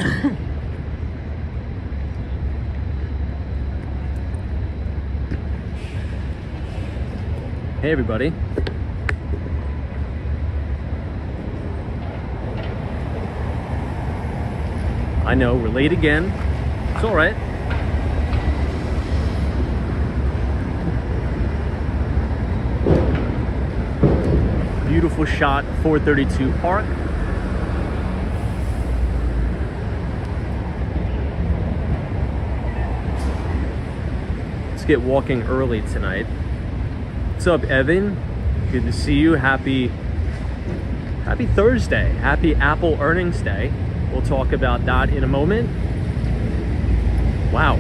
Hey everybody. I know, we're late again. It's all right. Beautiful shot, 432 Park. Let's get walking early tonight. What's up, Evan? Good to see you. Happy Thursday. Happy Apple earnings day. We'll talk about that in a moment. Wow.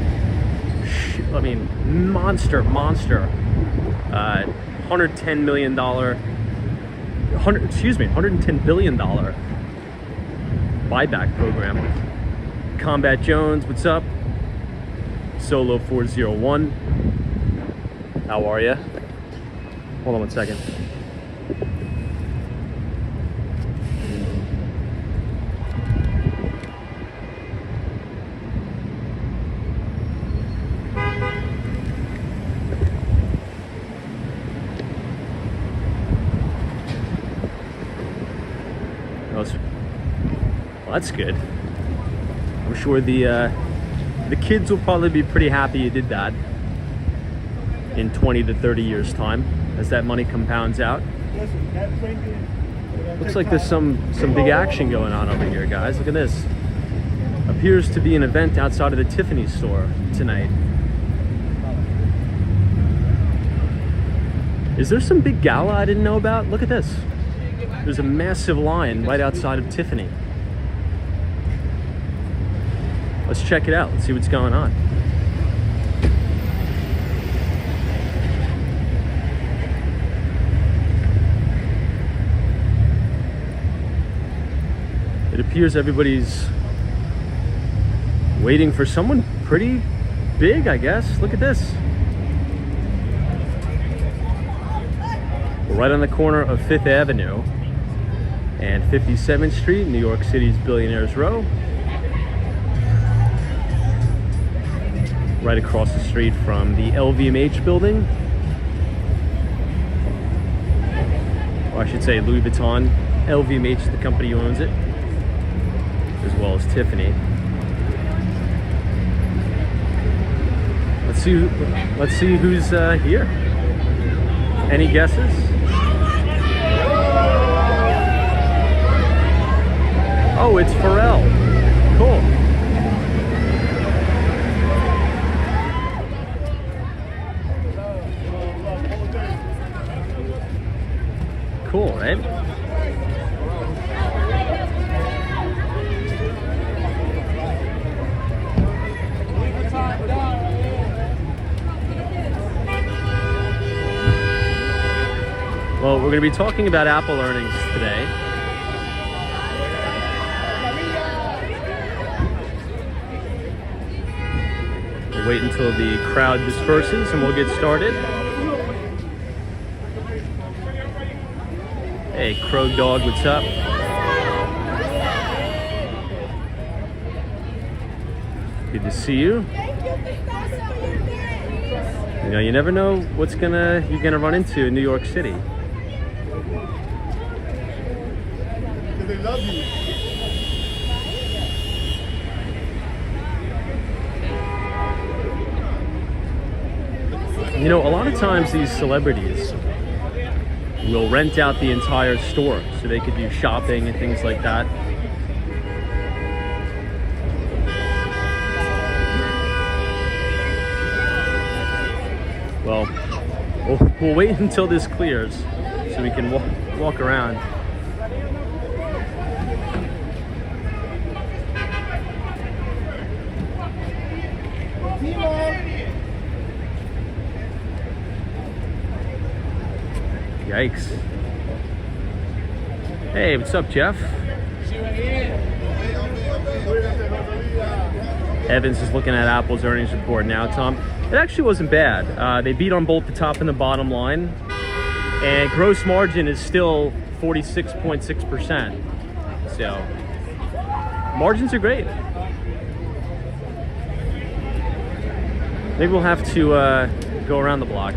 I mean, monster. $110 million. $110 billion buyback program. Combat Jones, what's up? Solo 401. How are you? Hold on one second. Well, that's good. I'm sure the kids will probably be pretty happy you did that in 20 to 30 years time as that money compounds out. Looks like there's some big action going on over here, guys. Look at this. Appears to be an event outside of the Tiffany store tonight. Is there some big gala I didn't know about? Look at this. There's a massive line right outside of Tiffany. Let's check it out. Let's see what's going on. It appears everybody's waiting for someone pretty big, I guess. Look at this. We're right on the corner of 5th Avenue and 57th Street, New York City's Billionaires Row. Right across the street from the LVMH building. Or I should say Louis Vuitton. LVMH is the company who owns it, as well as Tiffany. Let's see who's here. Any guesses? Oh, it's Pharrell. Cool. Cool, right? Well, we're going to be talking about Apple earnings today. We'll wait until the crowd disperses and we'll get started. Hey, Crow Dog, what's up? Good to see you. You know, you never know what's you're gonna run into in New York City. They love you. You know, a lot of times these celebrities will rent out the entire store so they could do shopping and things like that. Well, we'll wait until this clears so we can walk around. Yikes. Hey, what's up, Jeff? Evans is looking at Apple's earnings report now, Tom. It actually wasn't bad. They beat on both the top and the bottom line. And gross margin is still 46.6%. So, margins are great. Maybe we'll have to go around the block.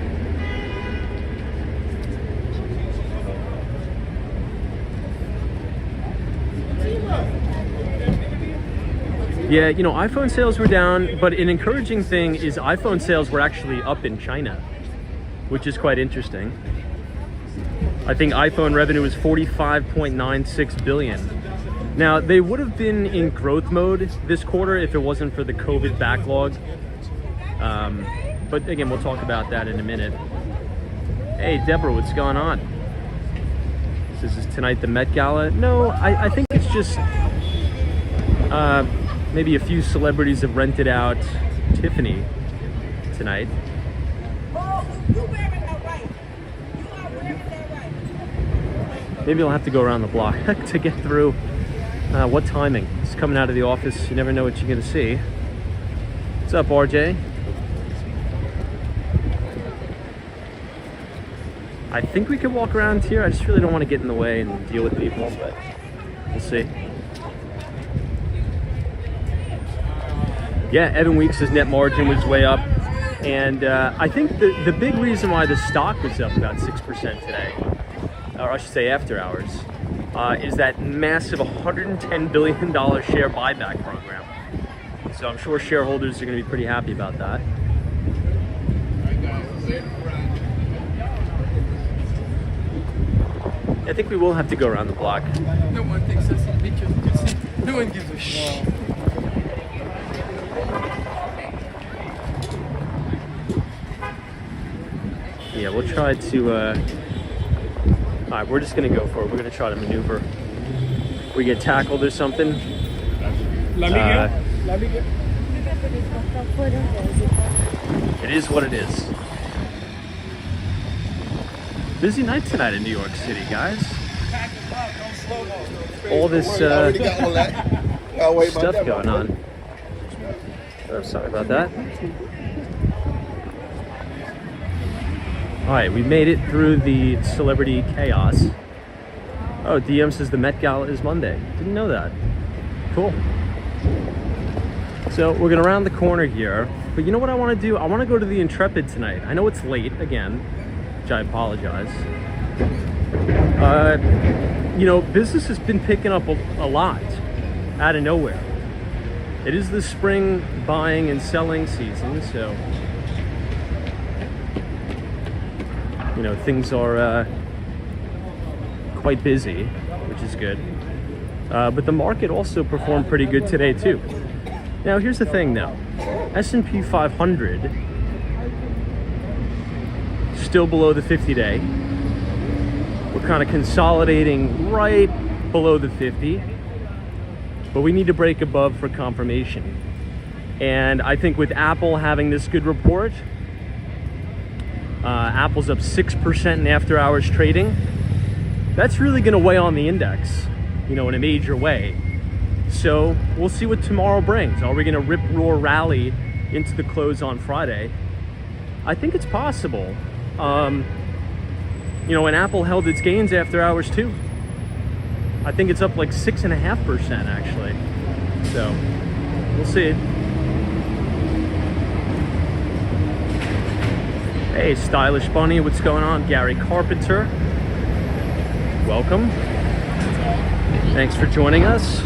Yeah, you know, iPhone sales were down, but an encouraging thing is iPhone sales were actually up in China, which is quite interesting. I think iPhone revenue was 45.96 billion. Now, they would have been in growth mode this quarter if it wasn't for the COVID backlog. But again, we'll talk about that in a minute. Hey, Deborah, what's going on? This is tonight the Met Gala. No, I think it's just maybe a few celebrities have rented out Tiffany tonight. Maybe I'll have to go around the block to get through. What timing? It's coming out of the office. You never know what you're going to see. What's up, RJ? I think we could walk around here. I just really don't want to get in the way and deal with people, but we'll see. Yeah, Evan Weeks' net margin was way up. And I think the big reason why the stock was up about 6% today, or I should say after hours, is that massive $110 billion share buyback program. So I'm sure shareholders are going to be pretty happy about that. I think we will have to go around the block. No one takes us in pictures. You can see, no one gives a shit. Yeah, we'll try to, alright, we're just gonna go for it. We're gonna try to maneuver. We get tackled or something. It is what it is. Busy night tonight in New York City, guys. All this stuff going on. Oh, sorry about that. All right, we made it through the celebrity chaos. Oh, DM says the Met Gala is Monday. Didn't know that. Cool. So we're gonna round the corner here, but you know what I want to do? I want to go to the Intrepid tonight. I know it's late again, which I apologize. You know, business has been picking up a lot out of nowhere. It is the spring buying and selling season, so you know, things are quite busy, which is good. But the market also performed pretty good today too. Now here's the thing though, S&P 500 still below the 50-day. We're kind of consolidating right below the 50, but we need to break above for confirmation. And I think with Apple having this good report, Apple's up 6% in after hours trading. That's really going to weigh on the index, you know, in a major way. So we'll see what tomorrow brings. Are we going to rip roar rally into the close on Friday? I think it's possible. You know, and Apple held its gains after hours too. I think it's up like 6.5% actually. So we'll see. Hey, Stylish Bunny, what's going on? Gary Carpenter, welcome. Thanks for joining us.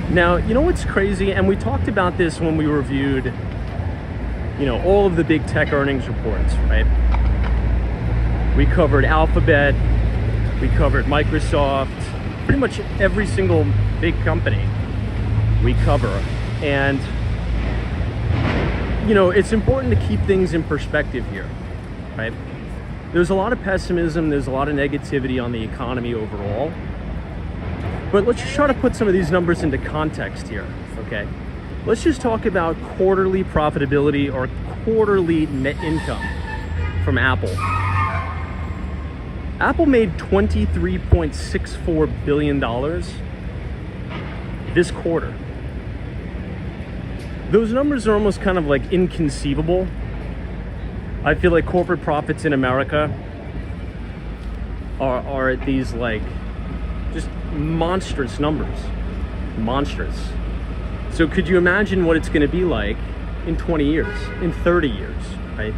Now, you know what's crazy? And we talked about this when we reviewed, you know, all of the big tech earnings reports, right? We covered Alphabet, we covered Microsoft, pretty much every single big company we cover. And you know, it's important to keep things in perspective here, right? There's a lot of pessimism, there's a lot of negativity on the economy overall. But let's just try to put some of these numbers into context here, okay? Let's just talk about quarterly profitability or quarterly net income from Apple. Apple made $23.64 billion this quarter. Those numbers are almost kind of like inconceivable. I feel like corporate profits in America are at these like just monstrous numbers. monstrous. So could you imagine what it's going to be like in 20 years, in 30 years, right?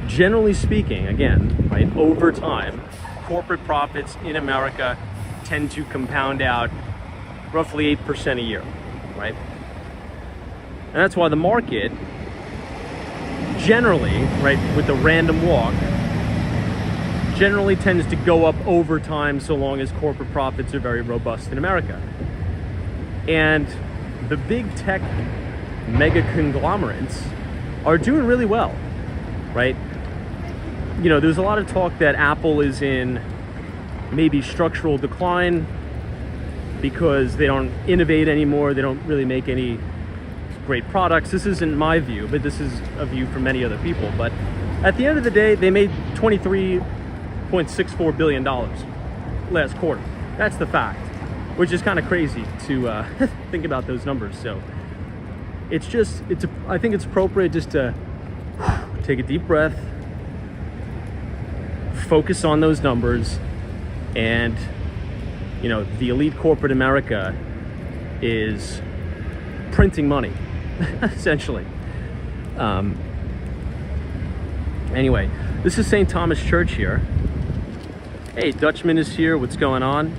Generally speaking, again, right, over time, corporate profits in America tend to compound out roughly 8% a year, right? And that's why the market generally, right, with the random walk, generally tends to go up over time so long as corporate profits are very robust in America. And the big tech mega conglomerates are doing really well, right? You know, there's a lot of talk that Apple is in maybe structural decline because they don't innovate anymore. They don't really make any great products. This isn't my view, but this is a view from many other people. But at the end of the day, they made $23.64 billion last quarter. That's the fact, which is kind of crazy to think about those numbers. So it's just, I think it's appropriate just to take a deep breath, focus on those numbers, and you know, the elite corporate America is printing money, essentially. Anyway, this is St. Thomas Church here. Hey, Dutchman is here. What's going on?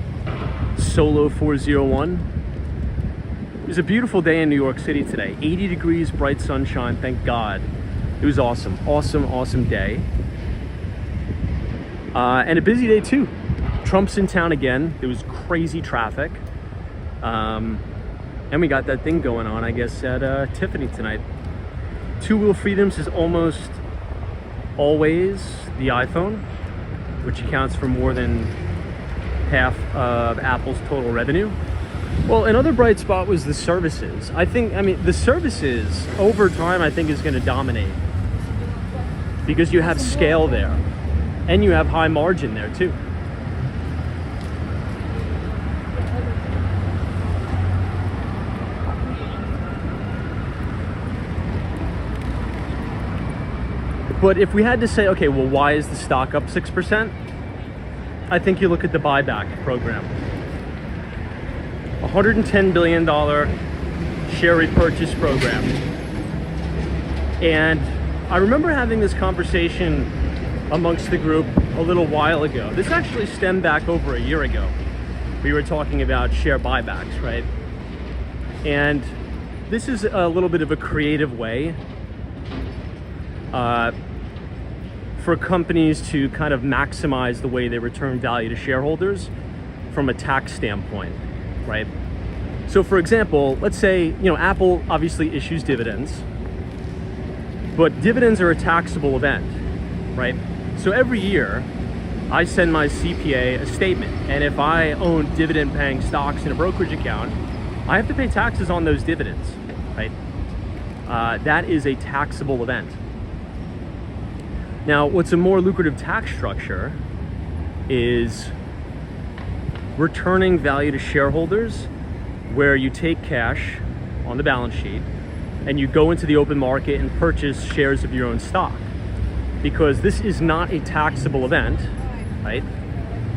Solo 401. It was a beautiful day in New York City today. 80 degrees, bright sunshine, thank God. It was awesome, awesome day. And a busy day too. Trump's in town again. There was crazy traffic. And we got that thing going on, I guess, at Tiffany tonight. Two-wheel freedoms is almost always the iPhone, which accounts for more than half of Apple's total revenue. Well, another bright spot was the services. I mean, the services over time, I think, is going to dominate because you have scale there and you have high margin there too. But if we had to say, okay, well, why is the stock up 6%? I think you look at the buyback program. $110 billion share repurchase program. And I remember having this conversation amongst the group a little while ago. This actually stemmed back over a year ago. We were talking about share buybacks, right? And this is a little bit of a creative way for companies to kind of maximize the way they return value to shareholders from a tax standpoint, right? So for example, let's say, you know, Apple obviously issues dividends, but dividends are a taxable event, right? So every year I send my CPA a statement, and if I own dividend paying stocks in a brokerage account, I have to pay taxes on those dividends, right? That is a taxable event. Now, what's a more lucrative tax structure is returning value to shareholders, where you take cash on the balance sheet and you go into the open market and purchase shares of your own stock. Because this is not a taxable event, right?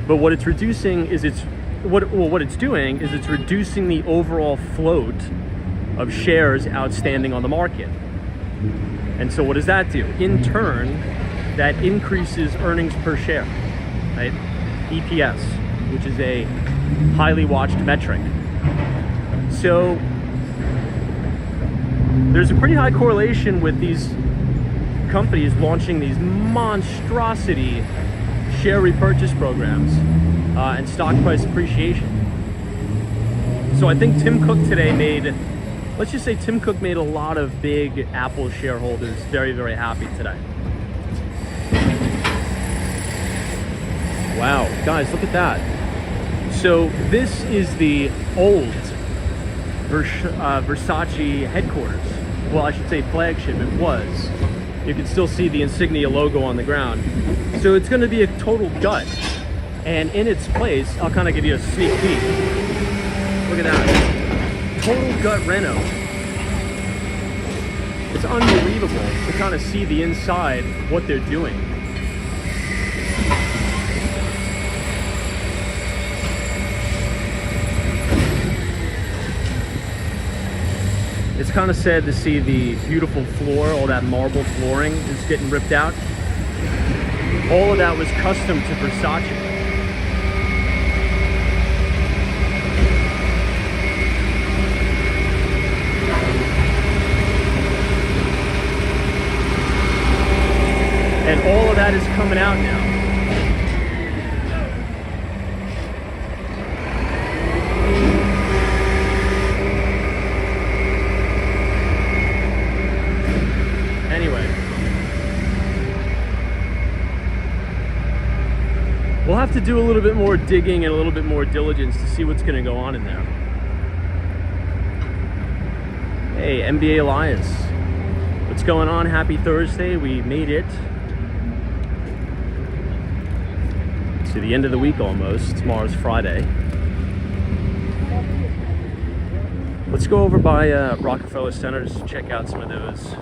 But what it's reducing is what it's doing is it's reducing the overall float of shares outstanding on the market. And so what does that do? In turn, that increases earnings per share, right? EPS, which is a highly watched metric. So there's a pretty high correlation with these companies launching these monstrosity share repurchase programs and stock price appreciation. So I think Tim Cook today let's just say Tim Cook made a lot of big Apple shareholders very, very happy today. Wow, guys, look at that. So this is the old Versace headquarters. Well, I should say flagship. It was. You can still see the insignia logo on the ground. So it's going to be a total gut. And in its place, I'll kind of give you a sneak peek. Look at that. Total gut reno. It's unbelievable to kind of see the inside, what they're doing. It's kind of sad to see the beautiful floor, all that marble flooring is getting ripped out. All of that was custom to Versace. And all of that is coming out now. Anyway, we'll have to do a little bit more digging and a little bit more diligence to see what's going to go on in there. Hey, NBA Elias. What's going on? Happy Thursday. We made it to the end of the week almost. Tomorrow's Friday. Let's go over by Rockefeller Center just to check out some of those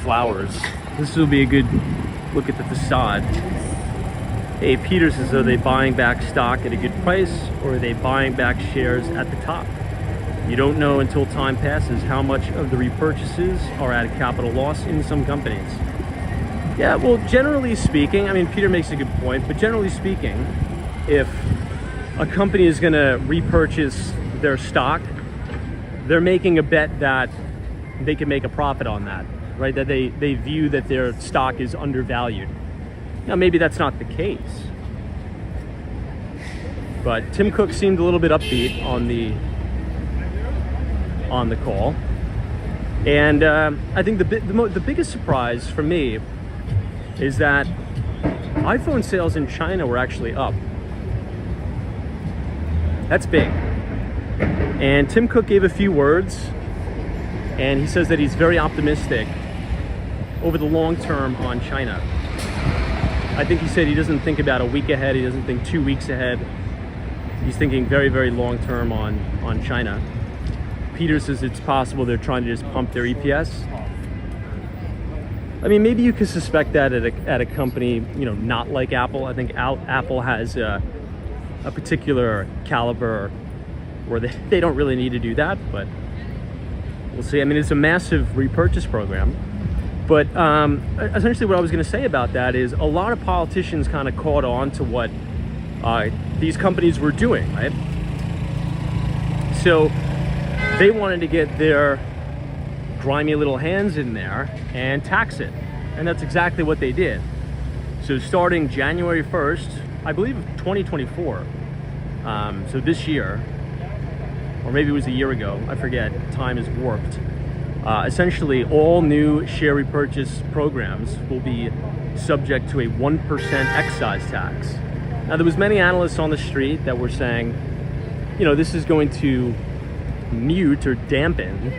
flowers. This will be a good look at the facade. Hey, Peter says, are they buying back stock at a good price, or are they buying back shares at the top? You don't know until time passes how much of the repurchases are at a capital loss in some companies. Yeah, well, generally speaking, I mean, Peter makes a good point, but generally speaking, if a company is going to repurchase their stock, they're making a bet that they can make a profit on that, right? That they view that their stock is undervalued. Now, maybe that's not the case, but Tim Cook seemed a little bit upbeat on the call, and I think the biggest surprise for me is that iPhone sales in China were actually up. That's big. And Tim Cook gave a few words, and he says that he's very optimistic over the long term on China. I think he said he doesn't think about a week ahead, he doesn't think 2 weeks ahead. He's thinking very, very long term on China. Peter says it's possible they're trying to just pump their EPS. I mean, maybe you could suspect that at a company, you know, not like Apple. I think Apple has a particular caliber where they don't really need to do that, but we'll see. I mean, it's a massive repurchase program. But essentially what I was going to say about that is a lot of politicians kind of caught on to what these companies were doing, right? So they wanted to get their grimy little hands in there and tax it. And that's exactly what they did. So starting January 1st, I believe 2024, so this year, or maybe it was a year ago, I forget, time is warped. Essentially, all new share repurchase programs will be subject to a 1% excise tax. Now, there was many analysts on the street that were saying, you know, this is going to mute or dampen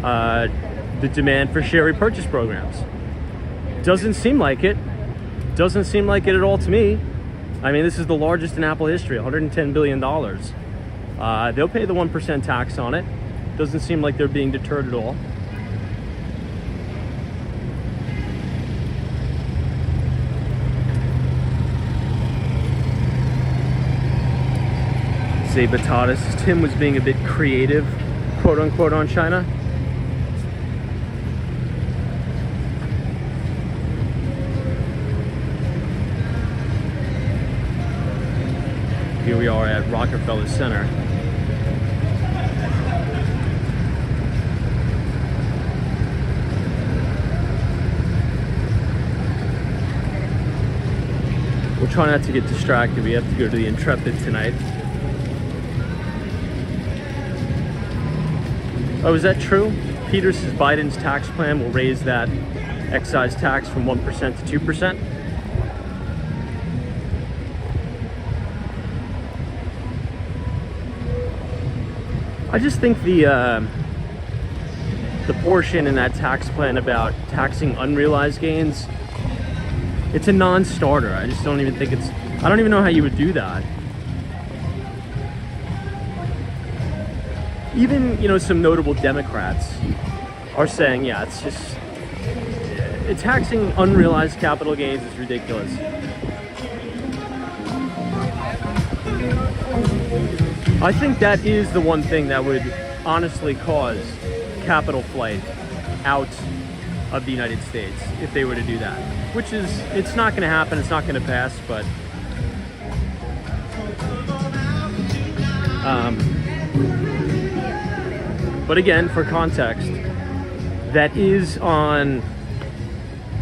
the demand for share repurchase programs. Doesn't seem like it. Doesn't seem like it at all to me. I mean, this is the largest in Apple history, $110 billion. They'll pay the 1% tax on it. Doesn't seem like they're being deterred at all. Say Batatas, Tim was being a bit creative, quote unquote, on China. Here we are at Rockefeller Center. We'll try not to get distracted. We have to go to the Intrepid tonight. Oh, is that true? Peter says Biden's tax plan will raise that excise tax from 1% to 2%. I just think the portion in that tax plan about taxing unrealized gains, it's a non-starter. I just don't even think I don't even know how you would do that. Even, you know, some notable Democrats are saying, yeah, taxing unrealized capital gains is ridiculous. I think that is the one thing that would honestly cause capital flight out of the United States if they were to do that. Which is, it's not going to happen, it's not going to pass, but again, for context, that is on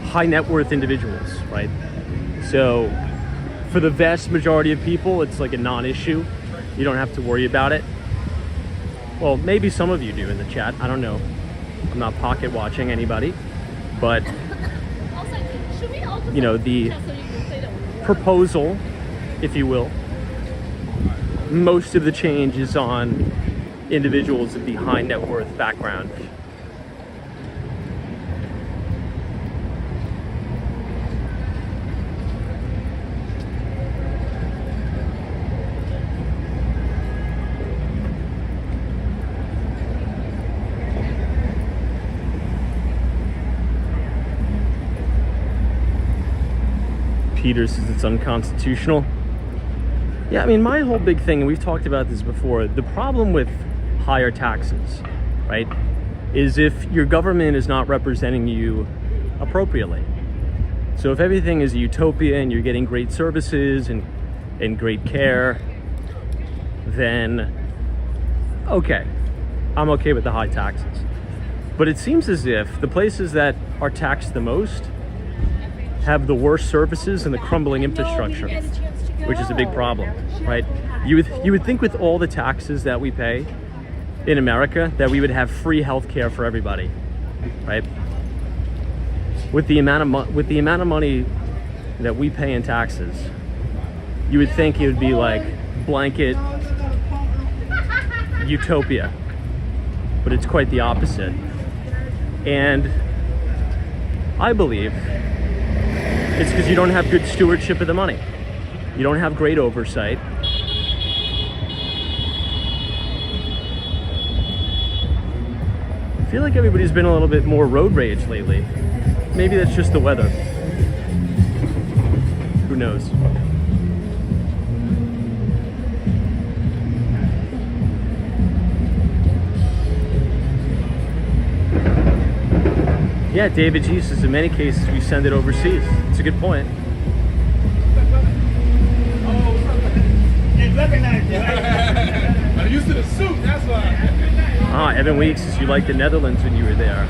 high net worth individuals, right? So for the vast majority of people, it's like a non-issue. You don't have to worry about it. Well, maybe some of you do in the chat. I don't know. I'm not pocket watching anybody, but you know, the proposal, if you will, most of the change is on individuals of the high net worth background. Peter says it's unconstitutional. Yeah, I mean, my whole big thing, and we've talked about this before, the problem with higher taxes, right, is if your government is not representing you appropriately. So if everything is a utopia and you're getting great services and great care, then okay, I'm okay with the high taxes. But it seems as if the places that are taxed the most have the worst services and the crumbling infrastructure, which is a big problem, right? You would think with all the taxes that we pay in America that we would have free health care for everybody, right? With the amount of money that we pay in taxes, you would think it would be like blanket utopia, but it's quite the opposite. And I believe it's because you don't have good stewardship of the money. You don't have great oversight. I feel like everybody's been a little bit more road rage lately. Maybe that's just the weather. Who knows? Yeah, David G says in many cases we send it overseas. It's a good point. I'm used to the suit, that's why. Evan Weeks says you liked the Netherlands when you were there.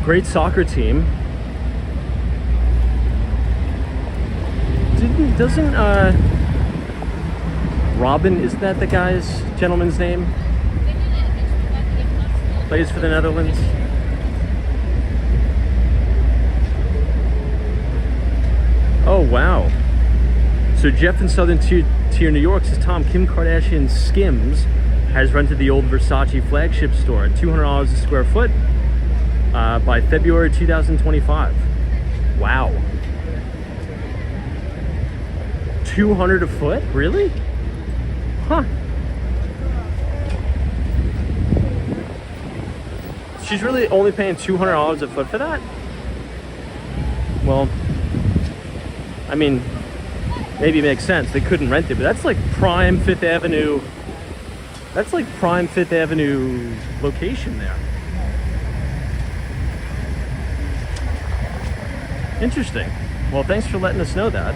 Great soccer team. Doesn't Robin, isn't that the gentleman's name? Plays for the Netherlands. Oh, wow. So Jeff in Southern Tier, New York says, Tom, Kim Kardashian's Skims has rented the old Versace flagship store at $200 a square foot by February 2025. Wow. $200 a foot? Really? Huh. She's really only paying $200 a foot for that? Well, I mean, maybe it makes sense. They couldn't rent it, but that's like prime Fifth Avenue. That's like prime Fifth Avenue location there. Interesting. Well, thanks for letting us know that.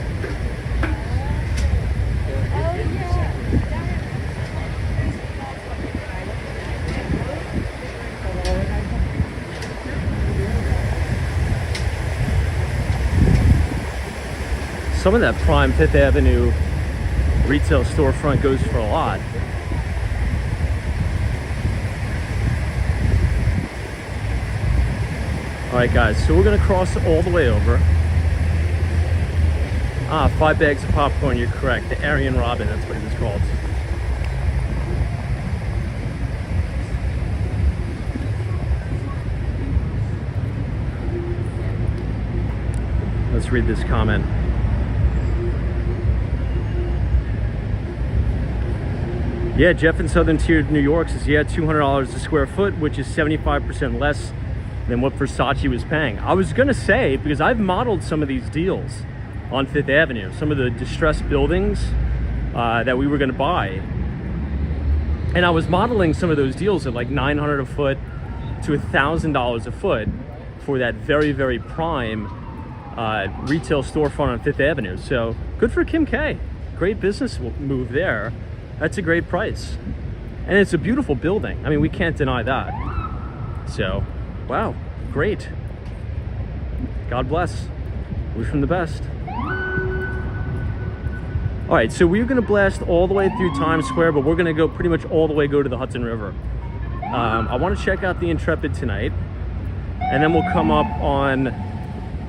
Some of that prime Fifth Avenue retail storefront goes for a lot. All right, guys, so we're gonna cross all the way over. 5 bags of popcorn, you're correct. The Aryan Robin, that's what it was called. Let's read this comment. Yeah, Jeff in Southern Tier, New York says, yeah, $200 a square foot, which is 75% less than what Versace was paying. I was gonna say, because I've modeled some of these deals, on Fifth Avenue, some of the distressed buildings that we were going to buy. And I was modeling some of those deals at like $900 a foot to $1,000 a foot for that very, very prime retail storefront on Fifth Avenue. So good for Kim K. Great business move there. That's a great price. And it's a beautiful building. I mean, we can't deny that. So, wow, great. God bless. Wish them the best. All right, so we're gonna blast all the way through Times Square, but we're gonna go pretty much all the way go to the Hudson River. I wanna check out the Intrepid tonight, and then we'll come up on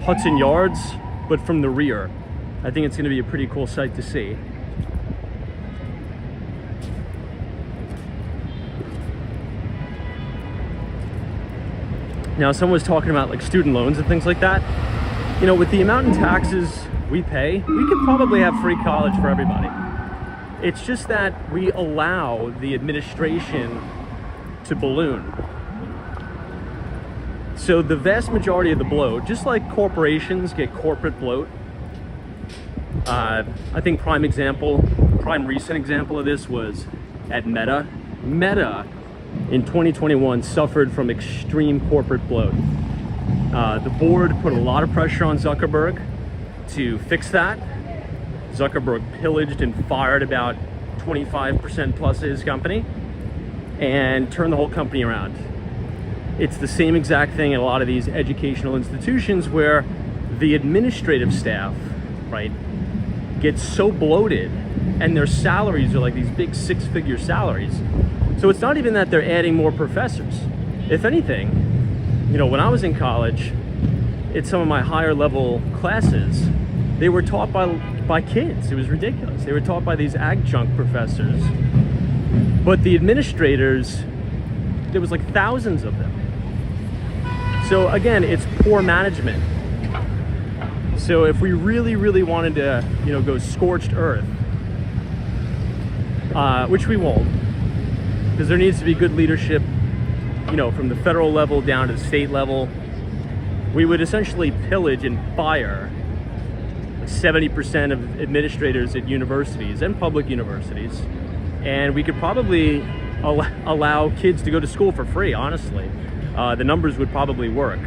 Hudson Yards, but from the rear. I think it's gonna be a pretty cool sight to see. Now, someone was talking about like student loans and things like that. You know, with the amount in taxes we pay, we could probably have free college for everybody. It's just that we allow the administration to balloon. So the vast majority of the bloat, just like corporations get corporate bloat, I think prime recent example of this was at Meta. Meta in 2021 suffered from extreme corporate bloat. The board put a lot of pressure on Zuckerberg to fix that. Zuckerberg pillaged and fired about 25% plus of his company and turned the whole company around. It's the same exact thing in a lot of these educational institutions where the administrative staff, right, gets so bloated and their salaries are like these big six-figure salaries. So it's not even that they're adding more professors. If anything, you know, when I was in college, at some of my higher level classes, they were taught by kids. It was ridiculous. They were taught by these adjunct professors. But the administrators, there was like thousands of them. So again, it's poor management. So if we really, really wanted to, you know, go scorched earth, which we won't, because there needs to be good leadership, you know, from the federal level down to the state level, we would essentially pillage and fire 70% of administrators at universities and public universities. And we could probably allow kids to go to school for free, honestly. The numbers would probably work.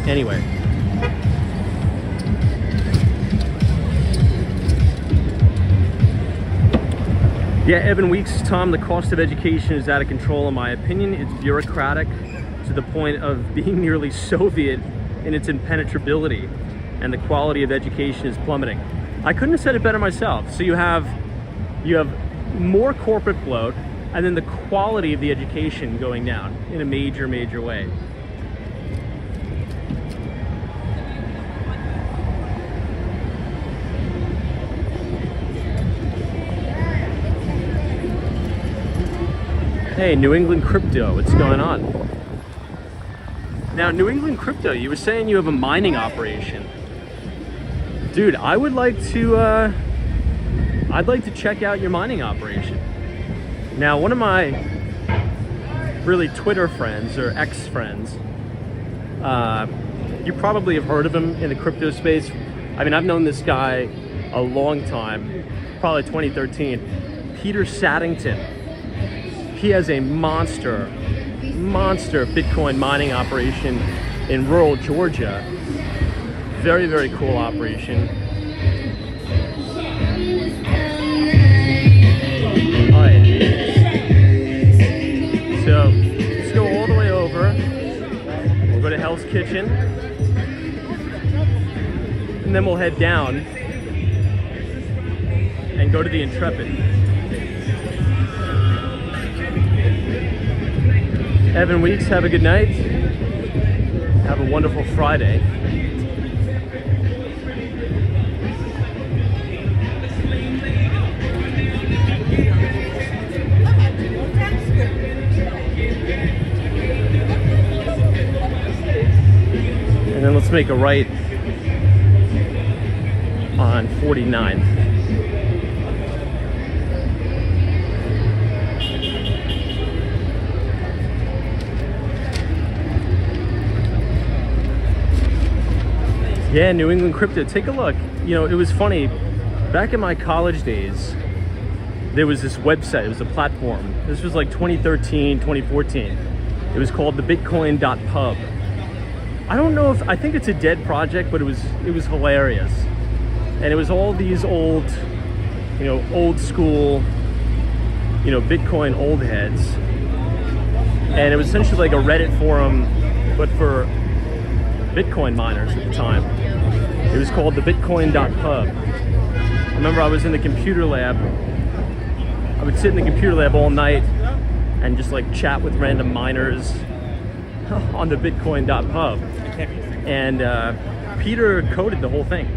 Anyway. Yeah, Evan Weeks, Tom, the cost of education is out of control in my opinion. It's bureaucratic to the point of being nearly Soviet in its impenetrability, and the quality of education is plummeting. I couldn't have said it better myself. So you have more corporate bloat, and then the quality of the education going down in a major, major way. Hey, New England Crypto, what's going on? Now, New England Crypto, you were saying you have a mining operation. Dude, I'd like to check out your mining operation. Now, one of my really Twitter friends or ex-friends, you probably have heard of him in the crypto space. I mean, I've known this guy a long time, probably 2013. Peter Saddington. He has a monster Bitcoin mining operation in rural Georgia. Very, very cool operation. All right. So let's go all the way over. We'll go to Hell's Kitchen. And then we'll head down and go to the Intrepid. Evan Weeks, have a good night. Have a wonderful Friday. And then let's make a right on 49th. Yeah, New England Crypto. Take a look. You know, it was funny. Back in my college days, there was this website. It was a platform. This was like 2013, 2014. It was called the Bitcoin.pub. I don't know if, I think it's a dead project, but it was hilarious. And it was all these old, you know, old school, you know, Bitcoin old heads. And it was essentially like a Reddit forum, but for Bitcoin miners at the time. It was called the Bitcoin.pub. I remember I was in the computer lab. I would sit in the computer lab all night and just like chat with random miners on the Bitcoin.pub. And Peter coded the whole thing.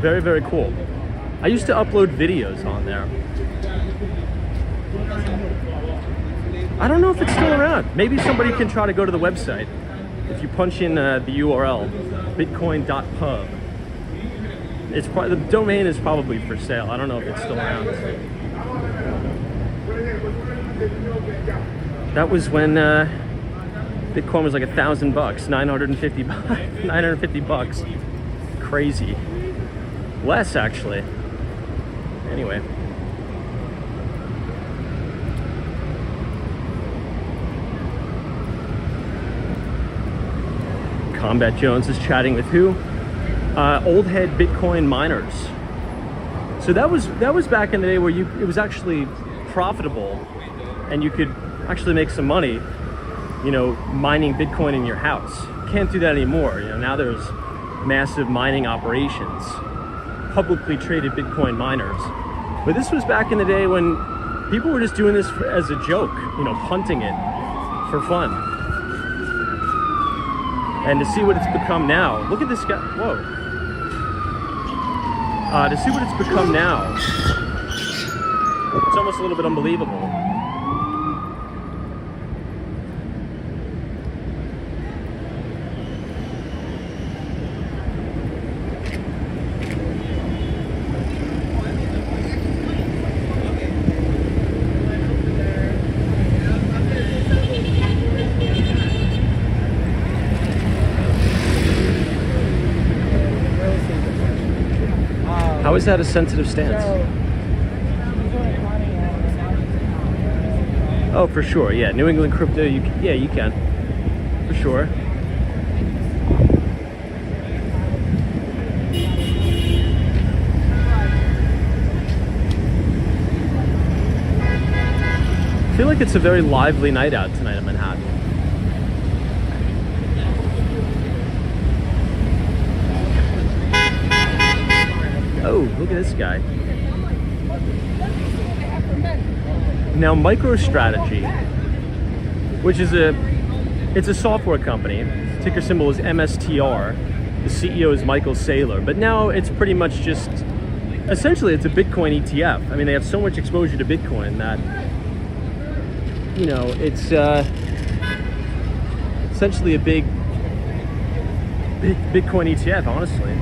Very, very cool. I used to upload videos on there. I don't know if it's still around. Maybe somebody can try to go to the website. If you punch in the URL, bitcoin.pub, it's probably, the domain is probably for sale. I don't know if it's still around. That was when Bitcoin was like $1,000, 950 bucks. Crazy. Less actually. Anyway. Combat Jones is chatting with who? Old head Bitcoin miners. So that was back in the day where it was actually profitable, and you could actually make some money, you know, mining Bitcoin in your house. You can't do that anymore. You know, now there's massive mining operations, publicly traded Bitcoin miners. But this was back in the day when people were just doing this as a joke, you know, punting it for fun. And to see what it's become now, look at this guy, whoa. To see what it's become now, it's almost a little bit unbelievable. How is that a sensitive stance? Oh, for sure. Yeah, New England Crypto. You can. For sure. I feel like it's a very lively night out tonight in Manhattan. Oh, look at this guy. Now, MicroStrategy, which is it's a software company. Ticker symbol is MSTR. The CEO is Michael Saylor. But now it's pretty much just, essentially it's a Bitcoin ETF. I mean, they have so much exposure to Bitcoin that, you know, it's essentially a big Bitcoin ETF, honestly.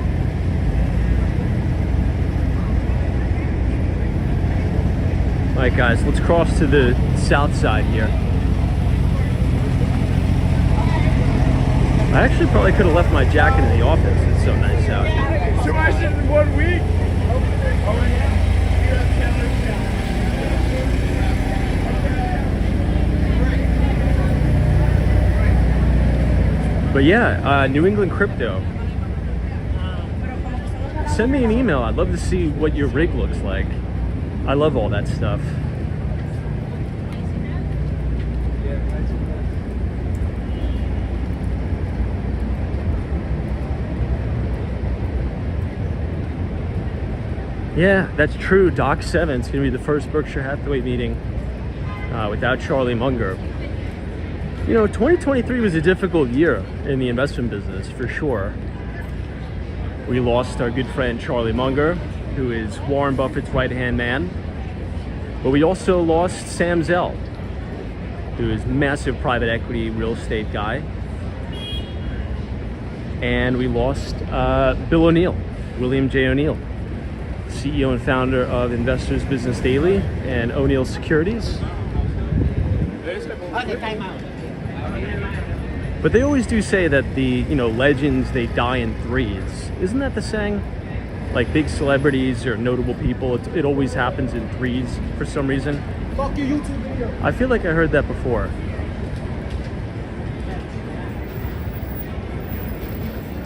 All right, guys, let's cross to the south side here. I actually probably could have left my jacket in the office. It's so nice out. So I said in 1 week. But yeah, New England Crypto. Send me an email. I'd love to see what your rig looks like. I love all that stuff. Yeah, that's true. Doc 7 is going to be the first Berkshire Hathaway meeting without Charlie Munger. You know, 2023 was a difficult year in the investment business, for sure. We lost our good friend Charlie Munger, who is Warren Buffett's right-hand man. But we also lost Sam Zell, who is massive private equity real estate guy. And we lost Bill O'Neill, William J. O'Neill, CEO and founder of Investors Business Daily and O'Neill Securities. But they always do say that the, legends, they die in threes. Isn't that the saying? Like big celebrities or notable people, it always happens in threes for some reason. Fuck your YouTube video. I feel like I heard that before.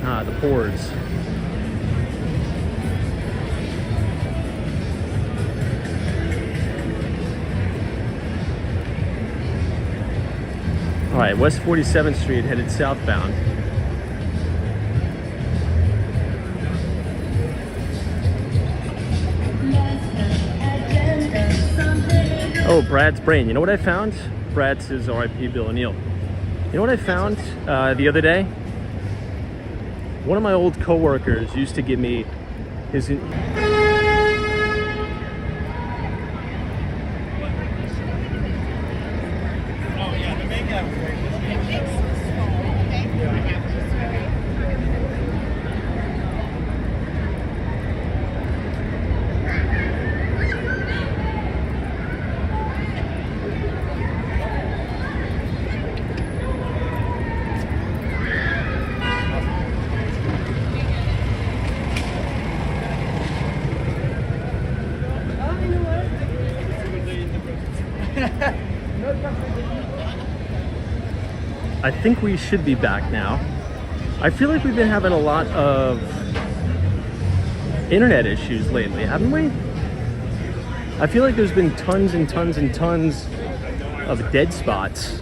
Ah, the pores. All right, West 47th Street headed southbound. Oh, Brad's brain. You know what I found? Brad says R.I.P. Bill O'Neill. You know what I found the other day? One of my old coworkers used to give me his... I think we should be back now. I feel like we've been having a lot of internet issues lately, haven't we? I feel like there's been tons and tons and tons of dead spots.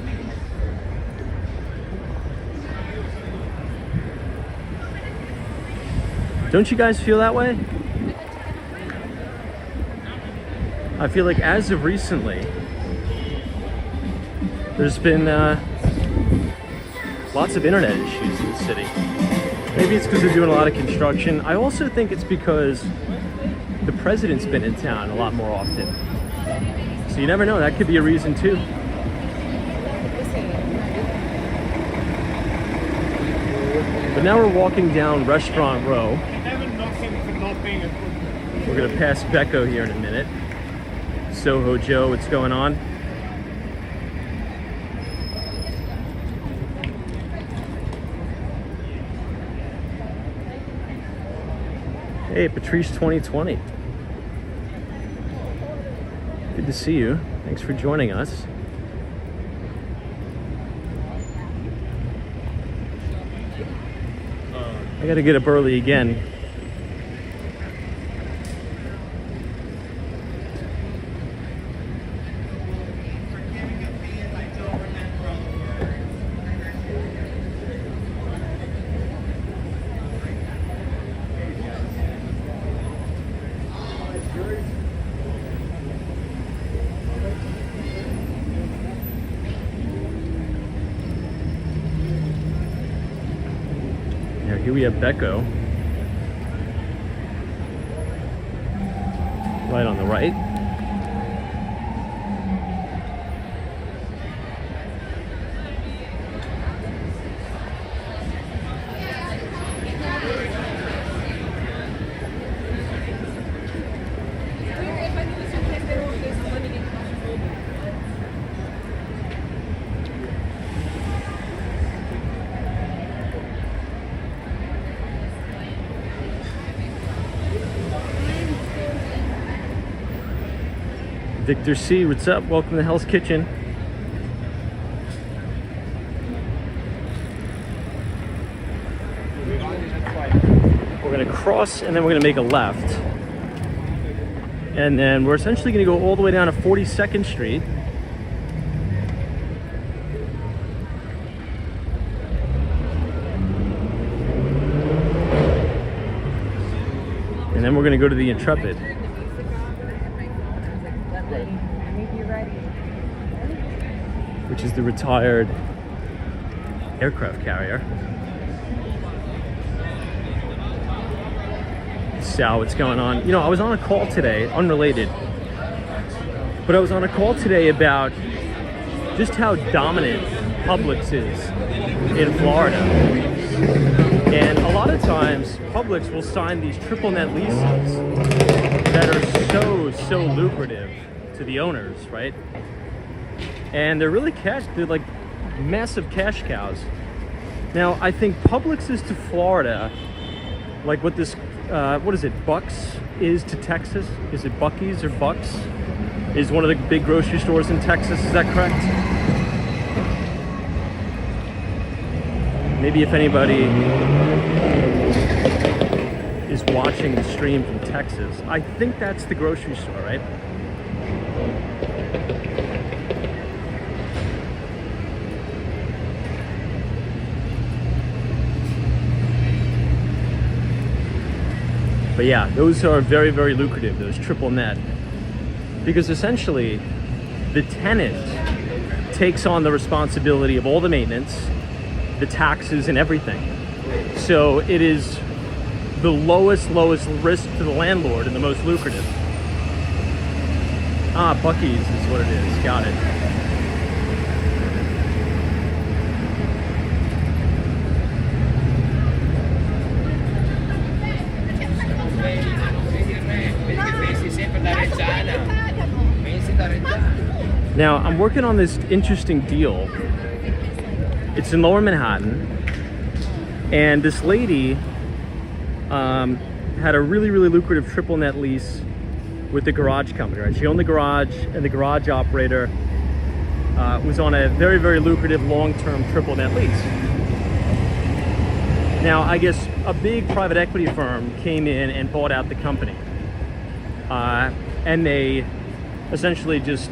Don't you guys feel that way? I feel like as of recently, there's been lots of internet issues in the city. Maybe it's because they're doing a lot of construction. I also think it's because the president's been in town a lot more often. So you never know, that could be a reason too. But now we're walking down Restaurant Row. We're gonna pass Becco here in a minute. Soho Joe, what's going on? Hey, Patrice 2020. Good to see you. Thanks for joining us. I gotta get up early again. Here we have Becco, right on the right. Victor C, what's up? Welcome to Hell's Kitchen. We're gonna cross and then we're gonna make a left. And then we're essentially gonna go all the way down to 42nd Street. And then we're gonna go to the Intrepid, which is the retired aircraft carrier. Sal, what's going on? You know, I was on a call today, unrelated, but I was on a call today about just how dominant Publix is in Florida. And a lot of times, Publix will sign these triple net leases that are so lucrative to the owners, right? And they're really they're like massive cash cows. Now, I think Publix is to Florida like what this, what is it, Bucks is to Texas? Is it Buc-ee's or Bucks? Is one of the big grocery stores in Texas, is that correct? Maybe if anybody is watching the stream from Texas, I think that's the grocery store, right? But yeah, those are very, very lucrative, those triple net. Because essentially, the tenant takes on the responsibility of all the maintenance, the taxes, and everything. So it is the lowest risk to the landlord and the most lucrative. Ah, Buc-ee's is what it is, got it. Now, I'm working on this interesting deal. It's in Lower Manhattan, and this lady had a really, really lucrative triple net lease with the garage company, right? She owned the garage, and the garage operator was on a very, very lucrative long-term triple net lease. Now, I guess a big private equity firm came in and bought out the company. And they essentially just,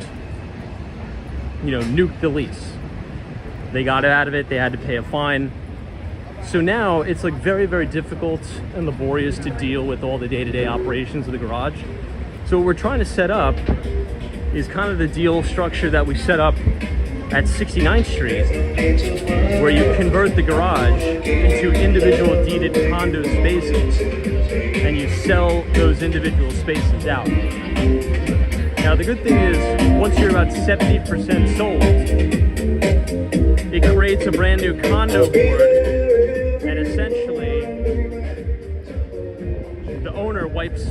you know, nuked the lease. They got it out of it, they had to pay a fine. So now it's like very, very difficult and laborious to deal with all the day-to-day operations of the garage. So what we're trying to set up is kind of the deal structure that we set up at 69th Street, where you convert the garage into individual deeded condo spaces and you sell those individual spaces out. Now the good thing is, once you're about 70% sold, it creates a brand new condo board, and essentially the owner wipes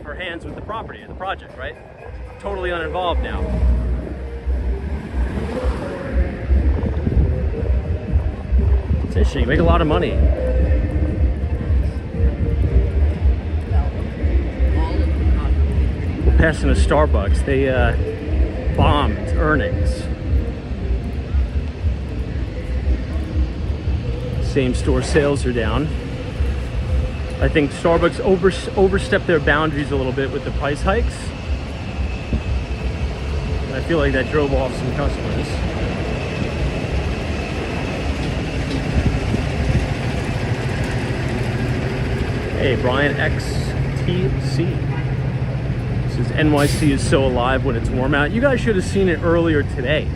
her hands with the property, the project, right? Totally uninvolved now. It's interesting, you make a lot of money. Passing a Starbucks, they bombed earnings. Same store sales are down. I think Starbucks overstepped their boundaries a little bit with the price hikes. And I feel like that drove off some customers. Hey, Brian XTC. Says NYC is so alive when it's warm out. You guys should have seen it earlier today.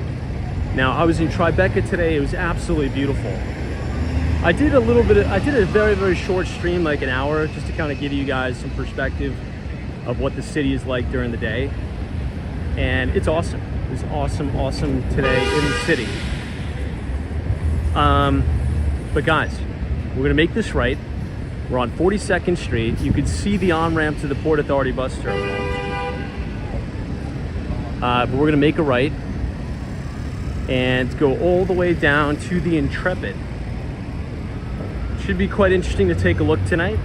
Now, I was in Tribeca today. It was absolutely beautiful. I did a very, very short stream, like an hour, just to kind of give you guys some perspective of what the city is like during the day. And it's awesome. It's awesome today in the city. But guys, we're gonna make this right. We're on 42nd Street. You can see the on-ramp to the Port Authority bus terminal. But we're gonna make a right and go all the way down to the Intrepid. Should be quite interesting to take a look tonight.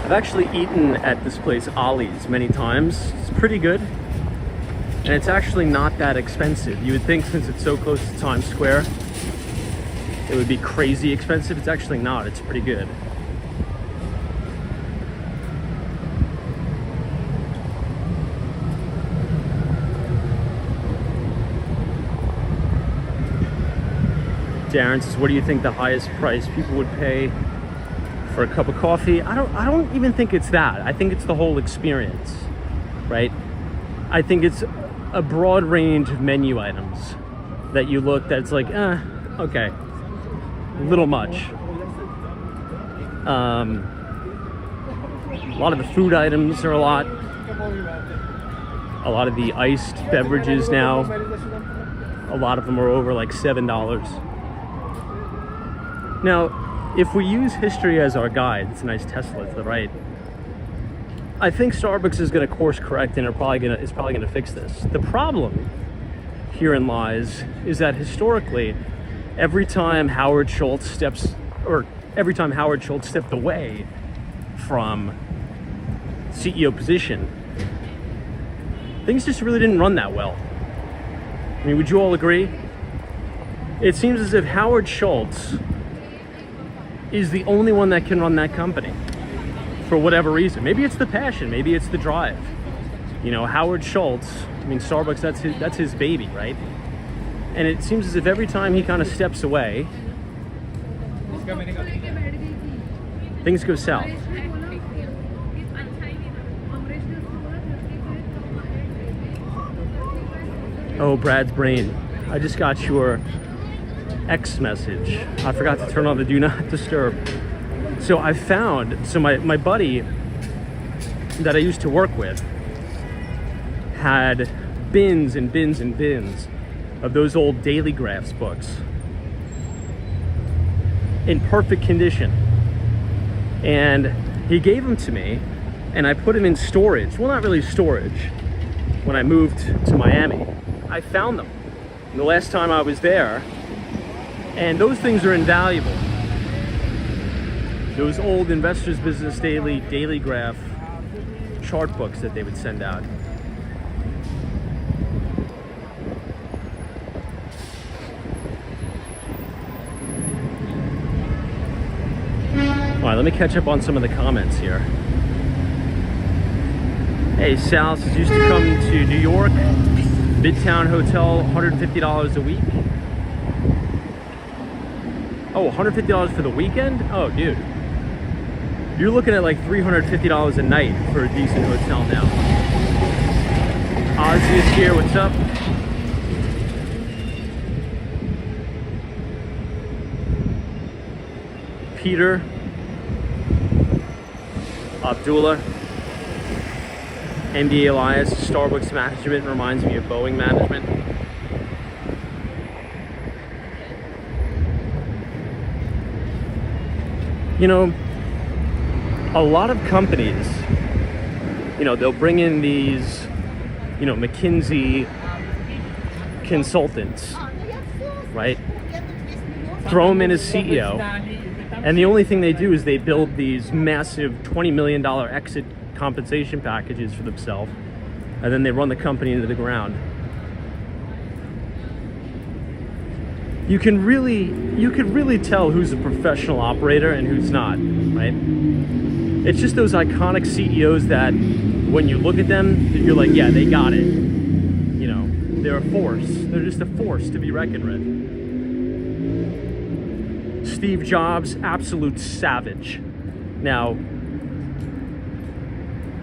I've actually eaten at this place, Ollie's, many times. It's pretty good. And it's actually not that expensive. You would think, since it's so close to Times Square, it would be crazy expensive. It's actually not. It's pretty good. Darren says, what do you think the highest price people would pay for a cup of coffee? I don't even think it's that. I think it's the whole experience, right? I think it's a broad range of menu items that you look, that's like, okay, a little much. A lot of the food items are a lot of the iced beverages now, a lot of them are over like $7. Now, if we use history as our guide, it's a nice Tesla to the right, I think Starbucks is going to course correct and is probably gonna fix this. The problem herein lies is that historically, every time Howard Schultz stepped away from CEO position, things just really didn't run that well. I mean, would you all agree? It seems as if Howard Schultz is the only one that can run that company for whatever reason. Maybe it's the passion, maybe it's the drive. You know, Howard Schultz, I mean, Starbucks, that's his baby, right? And it seems as if every time he kind of steps away, things go south. Oh, Brad's brain. I just got your X message. I forgot to turn on the do not disturb. So I found, my buddy that I used to work with had bins and bins and bins of those old Daily Graphs books in perfect condition. And he gave them to me and I put them in storage. Well, not really storage. When I moved to Miami, I found them the last time I was there, and those things are invaluable. Those old Investors Business Daily Graph chart books that they would send out. All right, let me catch up on some of the comments here. Hey, Sal says used to come to New York, Midtown Hotel, $150 a week. Oh, $150 for the weekend? Oh, dude. You're looking at like $350 a night for a decent hotel now. Ozzy is here, what's up? Peter. Abdullah. MD Elias, Starbucks management reminds me of Boeing management. You know, a lot of companies, you know, they'll bring in these, you know, McKinsey consultants, right? Throw them in as CEO, and the only thing they do is they build these massive $20 million exit compensation packages for themselves, and then they run the company into the ground. You could really tell who's a professional operator and who's not, right? It's just those iconic CEOs that when you look at them, you're like, yeah, they got it. You know, they're a force. They're just a force to be reckoned with. Steve Jobs, absolute savage. Now,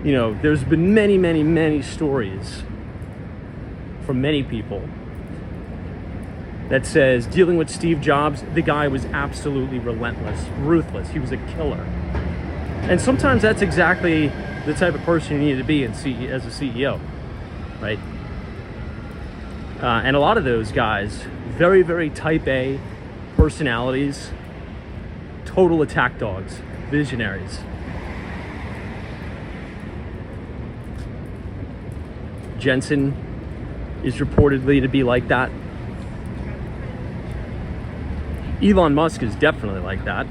you know, there's been many, many, many stories from many people that says dealing with Steve Jobs, the guy was absolutely relentless, ruthless. He was a killer. And sometimes that's exactly the type of person you need to be as a CEO, right? And a lot of those guys, very, very type A personalities, total attack dogs, visionaries. Jensen is reportedly to be like that. Elon Musk is definitely like that.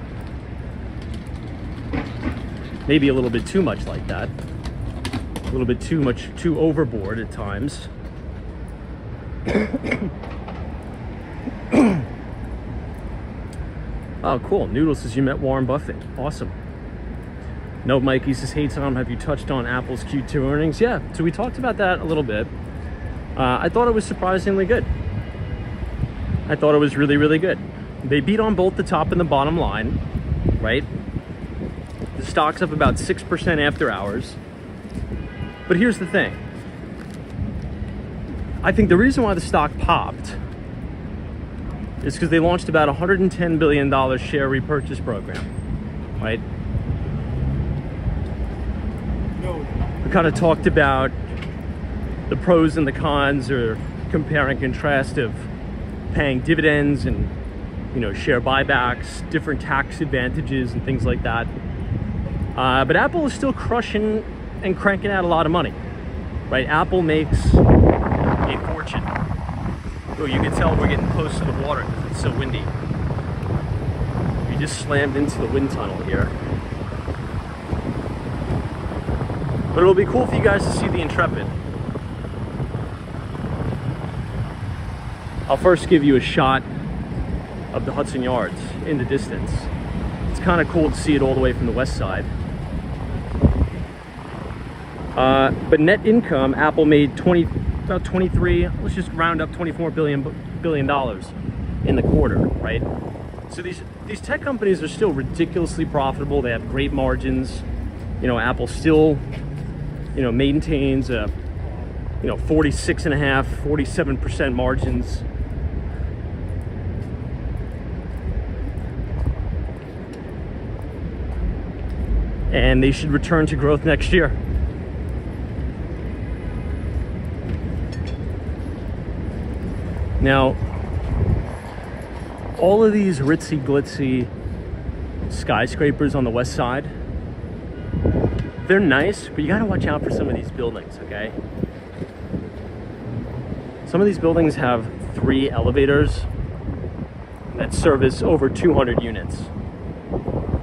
Maybe a little bit too much like that. A little bit too overboard at times. Oh, cool. Noodle says you met Warren Buffett. Awesome. No, Mikey says, hey Tom, have you touched on Apple's Q2 earnings? Yeah, so we talked about that a little bit. I thought it was surprisingly good. I thought it was really, really good. They beat on both the top and the bottom line, right? The stock's up about 6% after hours. But here's the thing. I think the reason why the stock popped is because they launched about a $110 billion share repurchase program, right? We kind of talked about the pros and the cons, or compare and contrast of paying dividends and, you know, share buybacks, different tax advantages and things like that. But Apple is still crushing and cranking out a lot of money, right? Apple makes a fortune. Oh, you can tell we're getting close to the water because it's so windy. We just slammed into the wind tunnel here. But it'll be cool for you guys to see the Intrepid. I'll first give you a shot of the Hudson Yards in the distance. It's kind of cool to see it all the way from the west side. But net income, Apple made about 23, let's just round up $24 billion in the quarter, right? So these tech companies are still ridiculously profitable. They have great margins. You know, Apple still, you know, maintains a, 46.5, 47% margins. And they should return to growth next year. Now, all of these ritzy glitzy skyscrapers on the west side, they're nice, but you gotta watch out for some of these buildings, okay? Some of these buildings have 3 elevators that service over 200 units.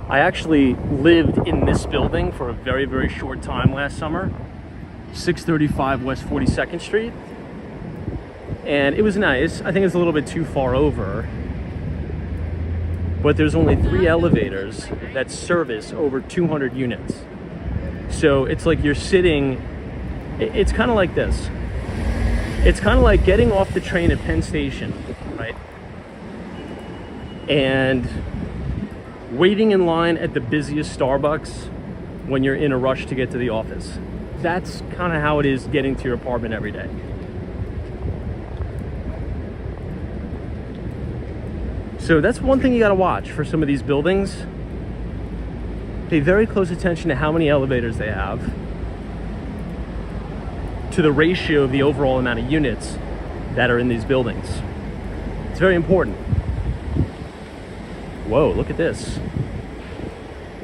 I actually lived in this building for a very, very short time last summer, 635 West 42nd Street. And it was nice. I think it's a little bit too far over, but there's only 3 elevators that service over 200 units. So it's like you're sitting, it's kind of like this. It's kind of like getting off the train at Penn Station, right? And waiting in line at the busiest Starbucks when you're in a rush to get to the office. That's kind of how it is getting to your apartment every day. So that's one thing you gotta watch for some of these buildings. Pay very close attention to how many elevators they have, to the ratio of the overall amount of units that are in these buildings. It's very important. Whoa, look at this.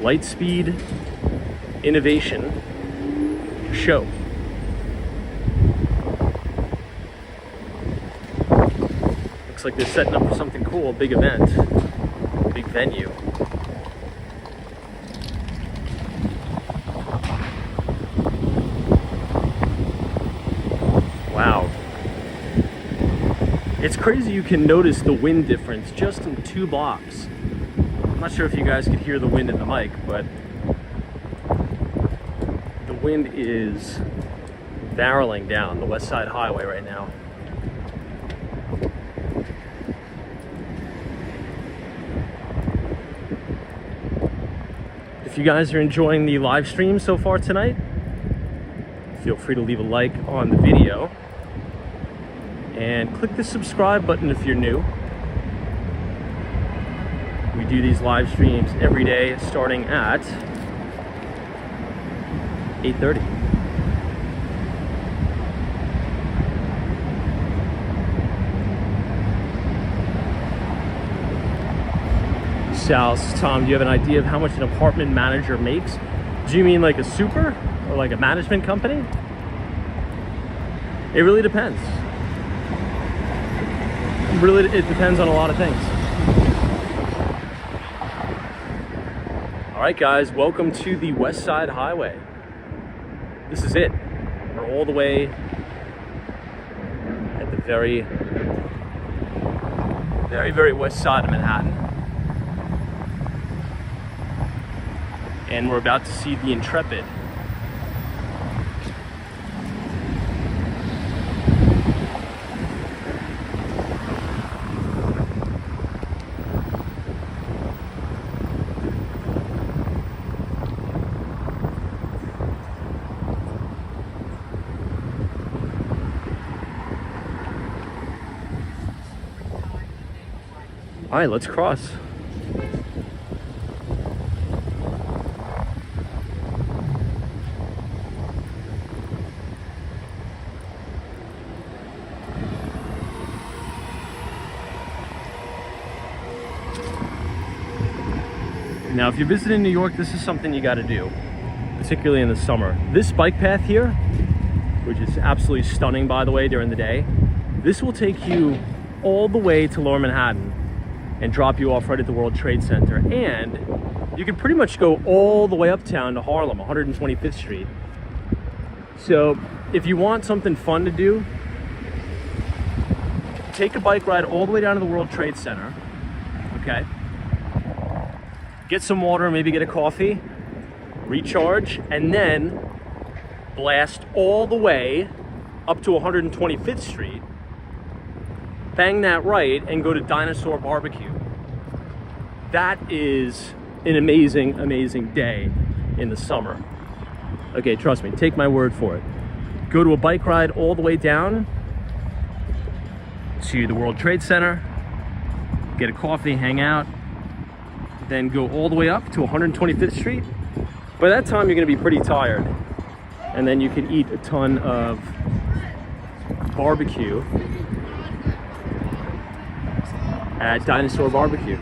Lightspeed Innovation Show. Looks like they're setting up for something cool, a big event, a big venue. Wow. It's crazy you can notice the wind difference just in 2 blocks. I'm not sure if you guys could hear the wind in the mic, but the wind is barreling down the West Side Highway right now. If you guys are enjoying the live stream so far tonight, feel free to leave a like on the video and click the subscribe button if you're new. We do these live streams every day starting at 8:30. Sal, Tom, do you have an idea of how much an apartment manager makes? Do you mean like a super or like a management company? It really depends. It depends on a lot of things. All right, guys, welcome to the West Side Highway. This is it. We're all the way at the very, very west side of Manhattan. And we're about to see the Intrepid. All right, let's cross. Now, if you're visiting New York, this is something you got to do. The particularly in the summer. This bike path here, which is absolutely stunning, by the way, during the day, this will take you all the way to Lower Manhattan and drop you off right at the World Trade Center. And you can pretty much go all the way uptown to Harlem, 125th Street. So if you want something fun to do, take a bike ride all the way down to the World Trade Center, okay? Get some water, maybe get a coffee, recharge, and then blast all the way up to 125th Street, bang that right, and go to Dinosaur Barbecue. That is an amazing, amazing day in the summer. Okay, trust me, take my word for it. Go to a bike ride all the way down to the World Trade Center, get a coffee, hang out, then go all the way up to 125th Street. By that time, you're gonna be pretty tired. And then you can eat a ton of barbecue at Dinosaur Barbecue.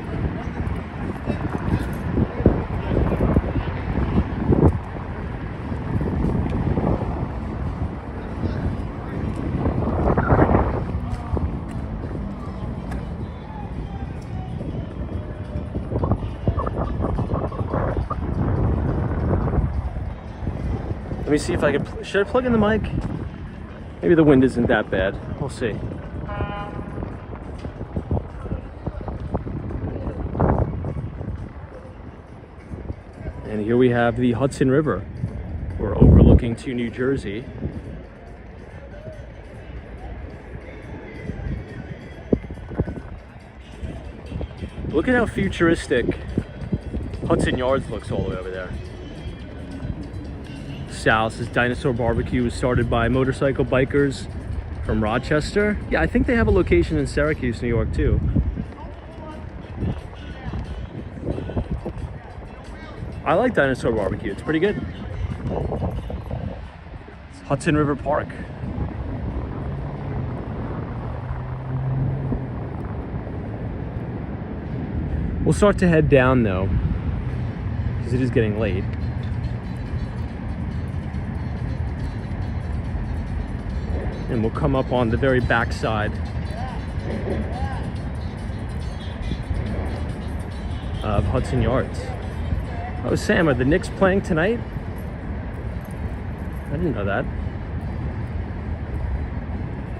Let me see if I can, should I plug in the mic? Maybe the wind isn't that bad. We'll see. And here we have the Hudson River. We're overlooking to New Jersey. Look at how futuristic Hudson Yards looks all the way over there. South is Dinosaur Barbecue, was started by motorcycle bikers from Rochester. Yeah, I think they have a location in Syracuse, New York too. I like Dinosaur Barbecue, it's pretty good. It's Hudson River Park. We'll start to head down though, because it is getting late. And we'll come up on the very back side of Hudson Yards. Oh, Sam, are the Knicks playing tonight? I didn't know that.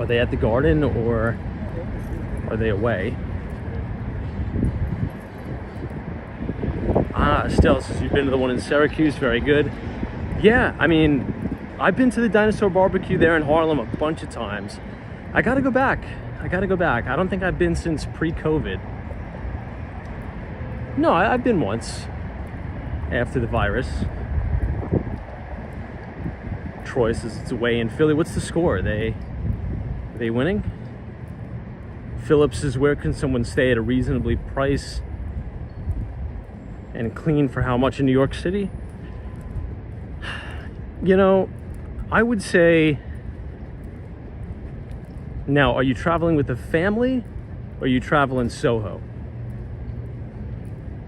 Are they at the Garden or are they away? Ah, still, since you've been to the one in Syracuse, very good. Yeah, I mean, I've been to the Dinosaur Barbecue there in Harlem a bunch of times. I gotta go back. I don't think I've been since pre-COVID. No, I've been once after the virus. Troy says it's away in Philly. What's the score? Are they winning? Phillips says, where can someone stay at a reasonably price and clean for how much in New York City? You know, I would say, now, are you traveling with a family or are you traveling Soho?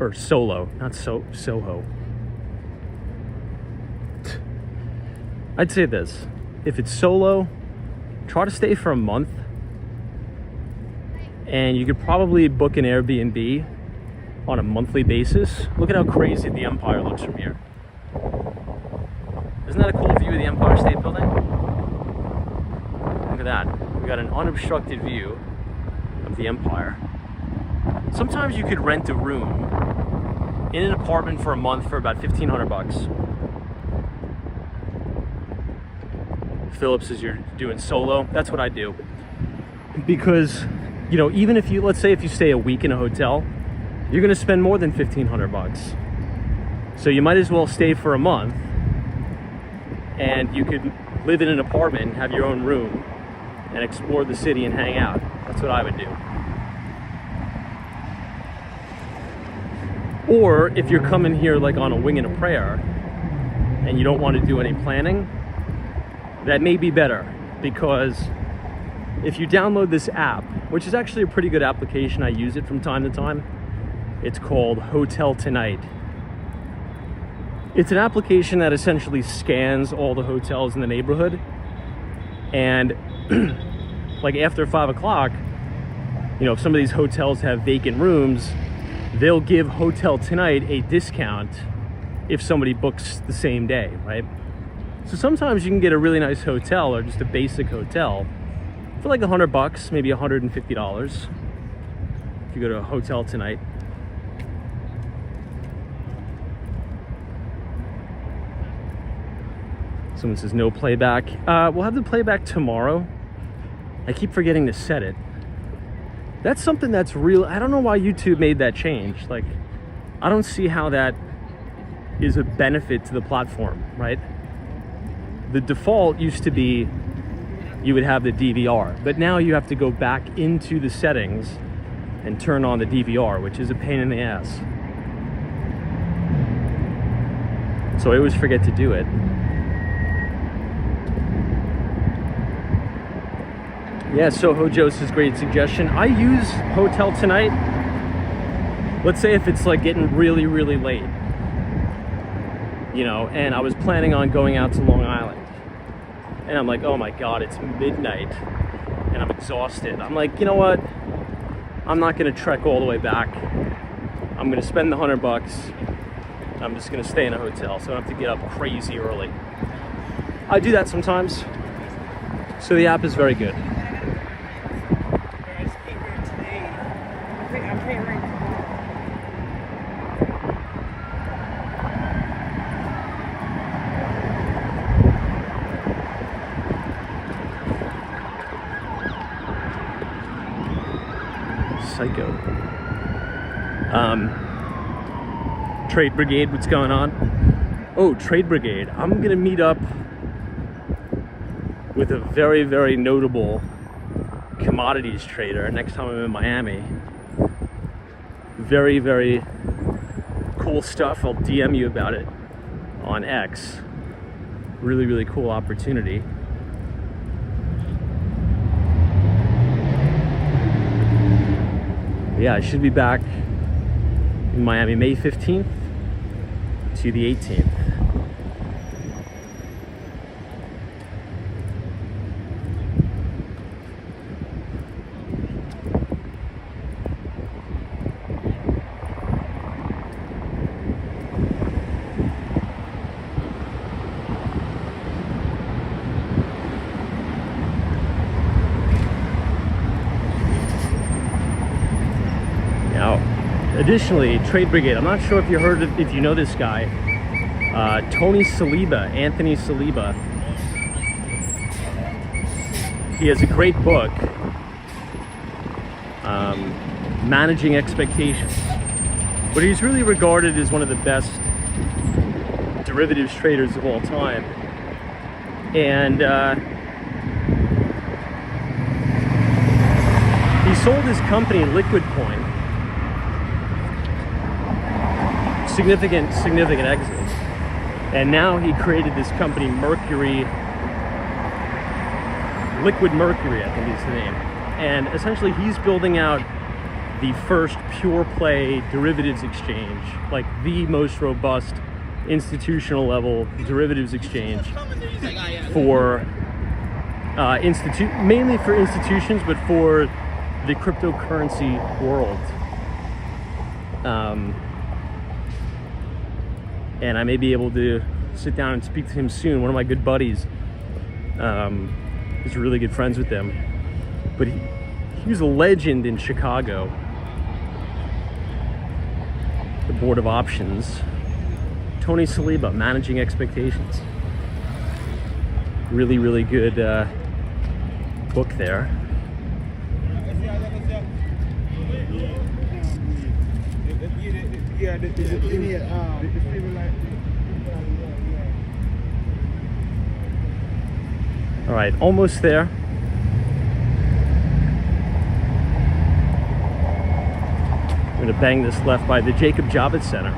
Or solo, not Soho. I'd say this, if it's solo, try to stay for a month and you could probably book an Airbnb on a monthly basis. Look at how crazy the Empire looks from here. Isn't that a cool view of the Empire State Building? Look at that. We got an unobstructed view of the Empire. Sometimes you could rent a room in an apartment for a month for about $1,500. Phillips says you're doing solo. That's what I do. Because, you know, even if you, let's say if you stay a week in a hotel, you're gonna spend more than $1,500. So you might as well stay for a month and you could live in an apartment, have your own room, and explore the city and hang out. That's what I would do. Or if you're coming here like on a wing and a prayer and you don't want to do any planning, that may be better, because if you download this app, which is actually a pretty good application, I use it from time to time, it's called Hotel Tonight. It's an application that essentially scans all the hotels in the neighborhood, and like after 5 o'clock, you know, if some of these hotels have vacant rooms, they'll give Hotel Tonight a discount if somebody books the same day, right? So sometimes you can get a really nice hotel or just a basic hotel for like $100, maybe $150 if you go to a Hotel Tonight. Someone says no playback. We'll have the playback tomorrow. I keep forgetting to set it. That's something that's real. I don't know why YouTube made that change. Like, I don't see how that is a benefit to the platform, right? The default used to be you would have the DVR, but now you have to go back into the settings and turn on the DVR, which is a pain in the ass. So I always forget to do it. Yeah, Soho Joe says great suggestion. I use Hotel Tonight. Let's say if it's like getting really, really late, you know, and I was planning on going out to Long Island, and I'm like, oh my God, it's midnight, and I'm exhausted. I'm like, you know what? I'm not gonna trek all the way back. I'm gonna spend the $100. I'm just gonna stay in a hotel, so I don't have to get up crazy early. I do that sometimes. So the app is very good. Psycho. Trade Brigade, what's going on? Oh, Trade Brigade. I'm gonna meet up with a very, very notable commodities trader next time I'm in Miami. Very, very cool stuff. I'll DM you about it on X. Really, really cool opportunity. Yeah, I should be back in Miami May 15th to the 18th. Additionally, Trade Brigade, I'm not sure if you heard of, if you know this guy, Anthony Saliba. He has a great book, Managing Expectations. But he's really regarded as one of the best derivatives traders of all time. And he sold his company, Liquid Coin. Significant exit, and now he created this company, Liquid Mercury, I think is the name, and essentially he's building out the first pure play derivatives exchange, like the most robust institutional level derivatives exchange for mainly for institutions, but for the cryptocurrency world. And I may be able to sit down and speak to him soon. One of my good buddies is really good friends with them. But he was a legend in Chicago. The Board of Options. Tony Saliba, Managing Expectations. Really, really good book there. All right, almost there. I'm gonna bang this left by the Jacob Javits Center.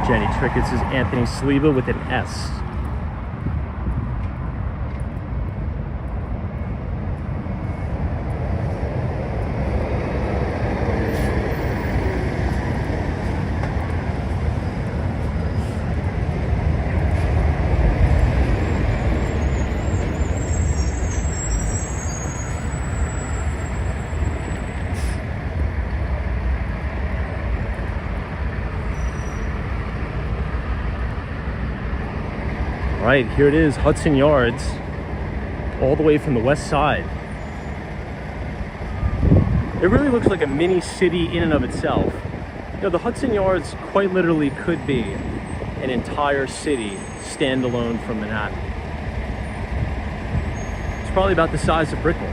Jenny Trickett says Anthony Saliba with an S. Right, here it is, Hudson Yards, all the way from the west side. It really looks like a mini city in and of itself. You know, the Hudson Yards quite literally could be an entire city standalone from Manhattan. It's probably about the size of Brickell.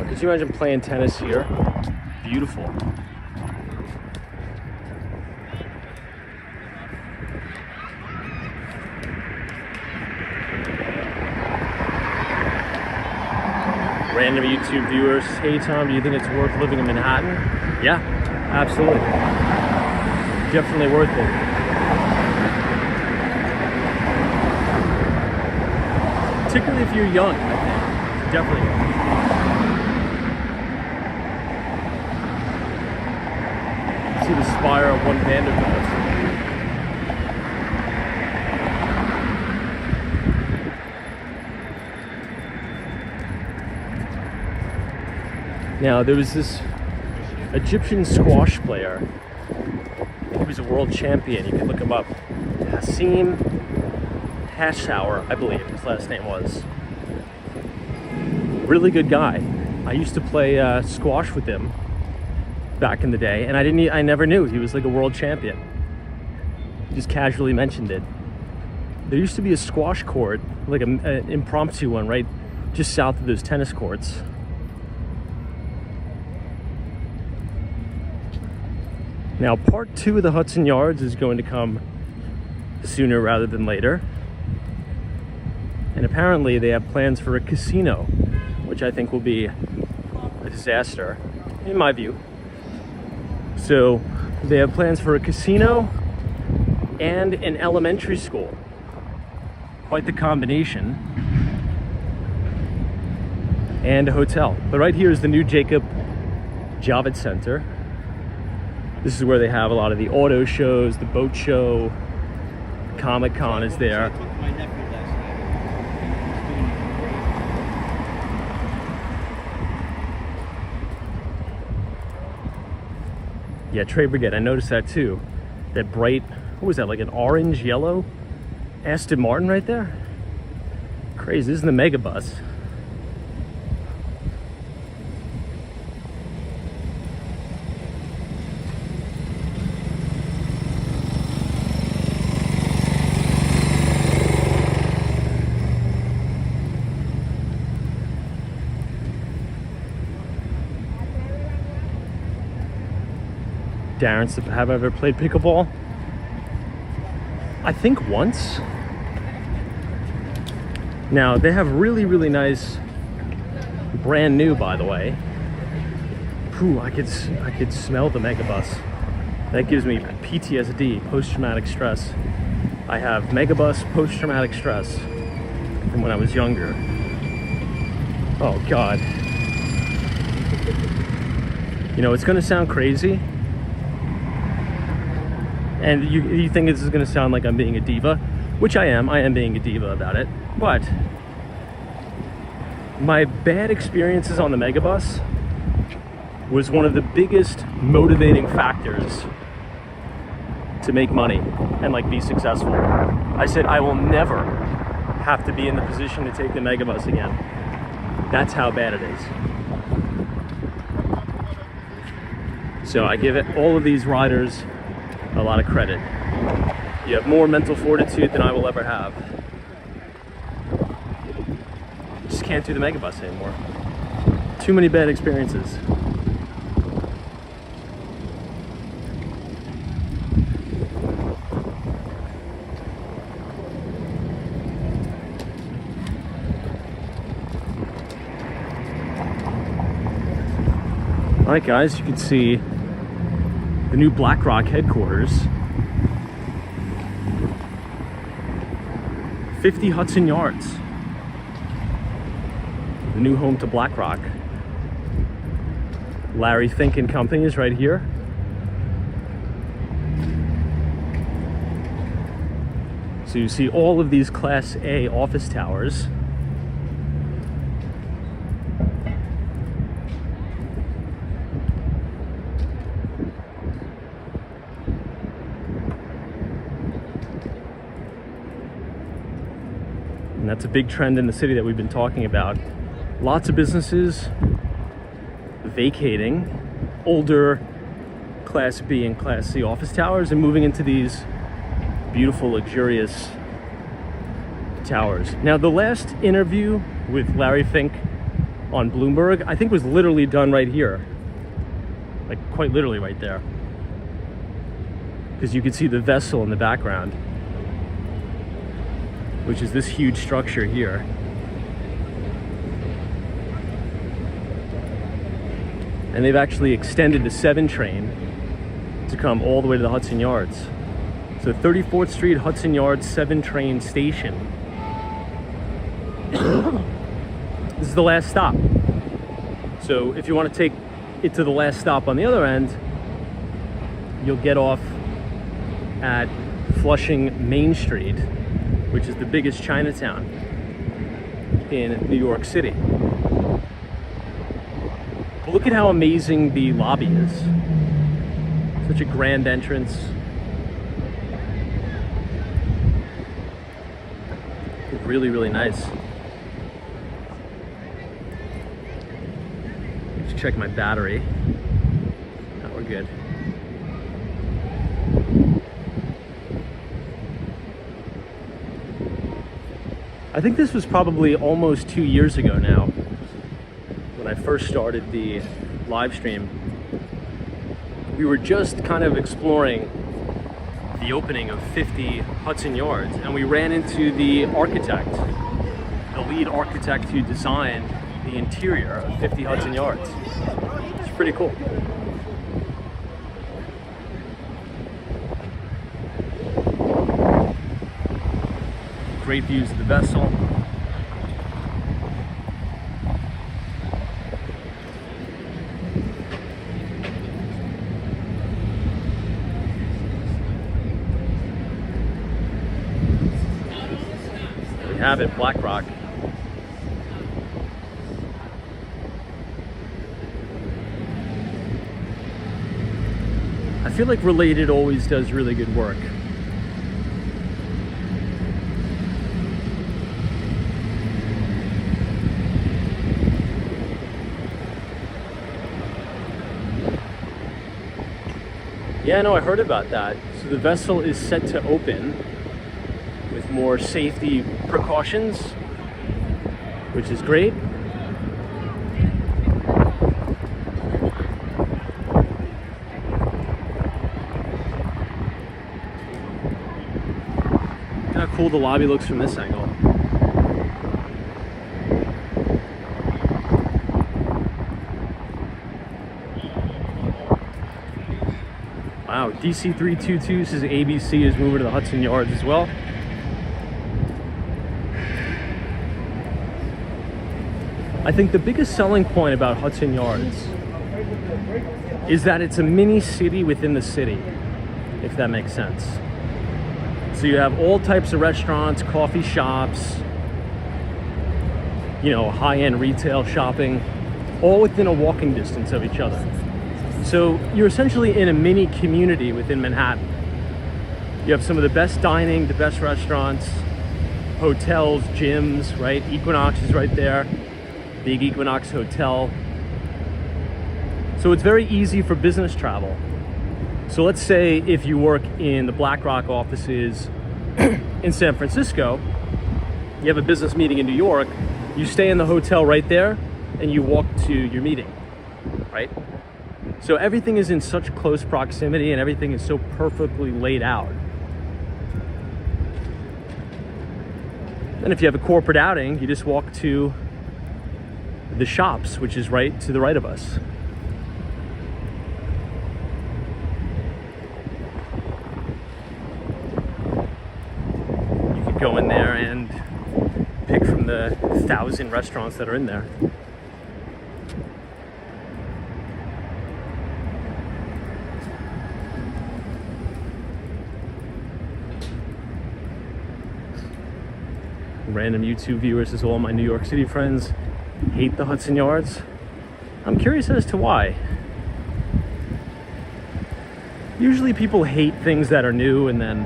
Could you imagine playing tennis here? Beautiful. Random YouTube viewers, hey Tom, do you think it's worth living in Manhattan? Yeah, absolutely. Definitely worth it. Particularly if you're young, I think. Definitely. See the spire of one Vanderbilt. Now there was this Egyptian squash player. He was a world champion. You can look him up. Hassim Hashauer, I believe his last name was. Really good guy. I used to play squash with him back in the day, and I never knew he was like a world champion. Just casually mentioned it. There used to be a squash court, like an impromptu one, right just south of those tennis courts. Now, part 2 of the Hudson Yards is going to come sooner rather than later. And apparently they have plans for a casino, which I think will be a disaster, in my view. So they have plans for a casino and an elementary school. Quite the combination. And a hotel. But right here is the new Jacob Javits Center. This is where they have a lot of the auto shows, the boat show, Comic-Con is there. Yeah, Trey Brigade, I noticed that too. That bright, what was that, like an orange, yellow Aston Martin right there? Crazy, this is the Megabus. Darren, have I ever played pickleball? I think once. Now, they have really, really nice, brand new, by the way. Ooh, I could smell the Megabus. That gives me PTSD, post-traumatic stress. I have Megabus post-traumatic stress from when I was younger. Oh, God. You know, it's gonna sound crazy. And you think this is going to sound like I'm being a diva, which I am being a diva about it, but my bad experiences on the Megabus was one of the biggest motivating factors to make money and like be successful. I said I will never have to be in the position to take the Megabus again. That's how bad it is. So I give it all of these riders a lot of credit. You have more mental fortitude than I will ever have. Just can't do the megabus anymore. Too many bad experiences. All right, guys, you can see the new BlackRock headquarters. 50 Hudson Yards. The new home to BlackRock. Larry Fink and Company is right here. So you see all of these Class A office towers. And that's a big trend in the city that we've been talking about. Lots of businesses vacating older Class B and Class C office towers and moving into these beautiful, luxurious towers. Now, the last interview with Larry Fink on Bloomberg, I think was literally done right here. Like, quite literally right there. Because you can see the vessel in the background, which is this huge structure here. And they've actually extended the 7 train to come all the way to the Hudson Yards. So 34th Street, Hudson Yards, 7 train station. This is the last stop. So if you want to take it to the last stop on the other end, you'll get off at Flushing Main Street, which is the biggest Chinatown in New York City. But look at how amazing the lobby is. Such a grand entrance. Really, really nice. Just check my battery. Oh, we're good. I think this was probably almost 2 years ago now when I first started the live stream. We were just kind of exploring the opening of 50 Hudson Yards, and we ran into the architect, the lead architect who designed the interior of 50 Hudson Yards. It's pretty cool. Great views of the vessel. We have it, BlackRock. I feel like Related always does really good work. Yeah, no, I heard about that. So the vessel is set to open with more safety precautions, which is great. Look how cool the lobby looks from this angle. Wow, DC 322 says ABC is moving to the Hudson Yards as well. I think the biggest selling point about Hudson Yards is that it's a mini city within the city, if that makes sense. So you have all types of restaurants, coffee shops, you know, high-end retail shopping, all within a walking distance of each other. So you're essentially in a mini community within Manhattan. You have some of the best dining, the best restaurants, hotels, gyms, right? Equinox is right there. Big Equinox Hotel. So it's very easy for business travel. So let's say if you work in the BlackRock offices in San Francisco, you have a business meeting in New York, you stay in the hotel right there and you walk to your meeting, right? So everything is in such close proximity and everything is so perfectly laid out. And if you have a corporate outing, you just walk to the shops, which is right to the right of us. You could go in there and pick from the 1,000 restaurants that are in there. Random YouTube viewers as well, my New York City friends hate the Hudson Yards. I'm curious as to why. Usually people hate things that are new and then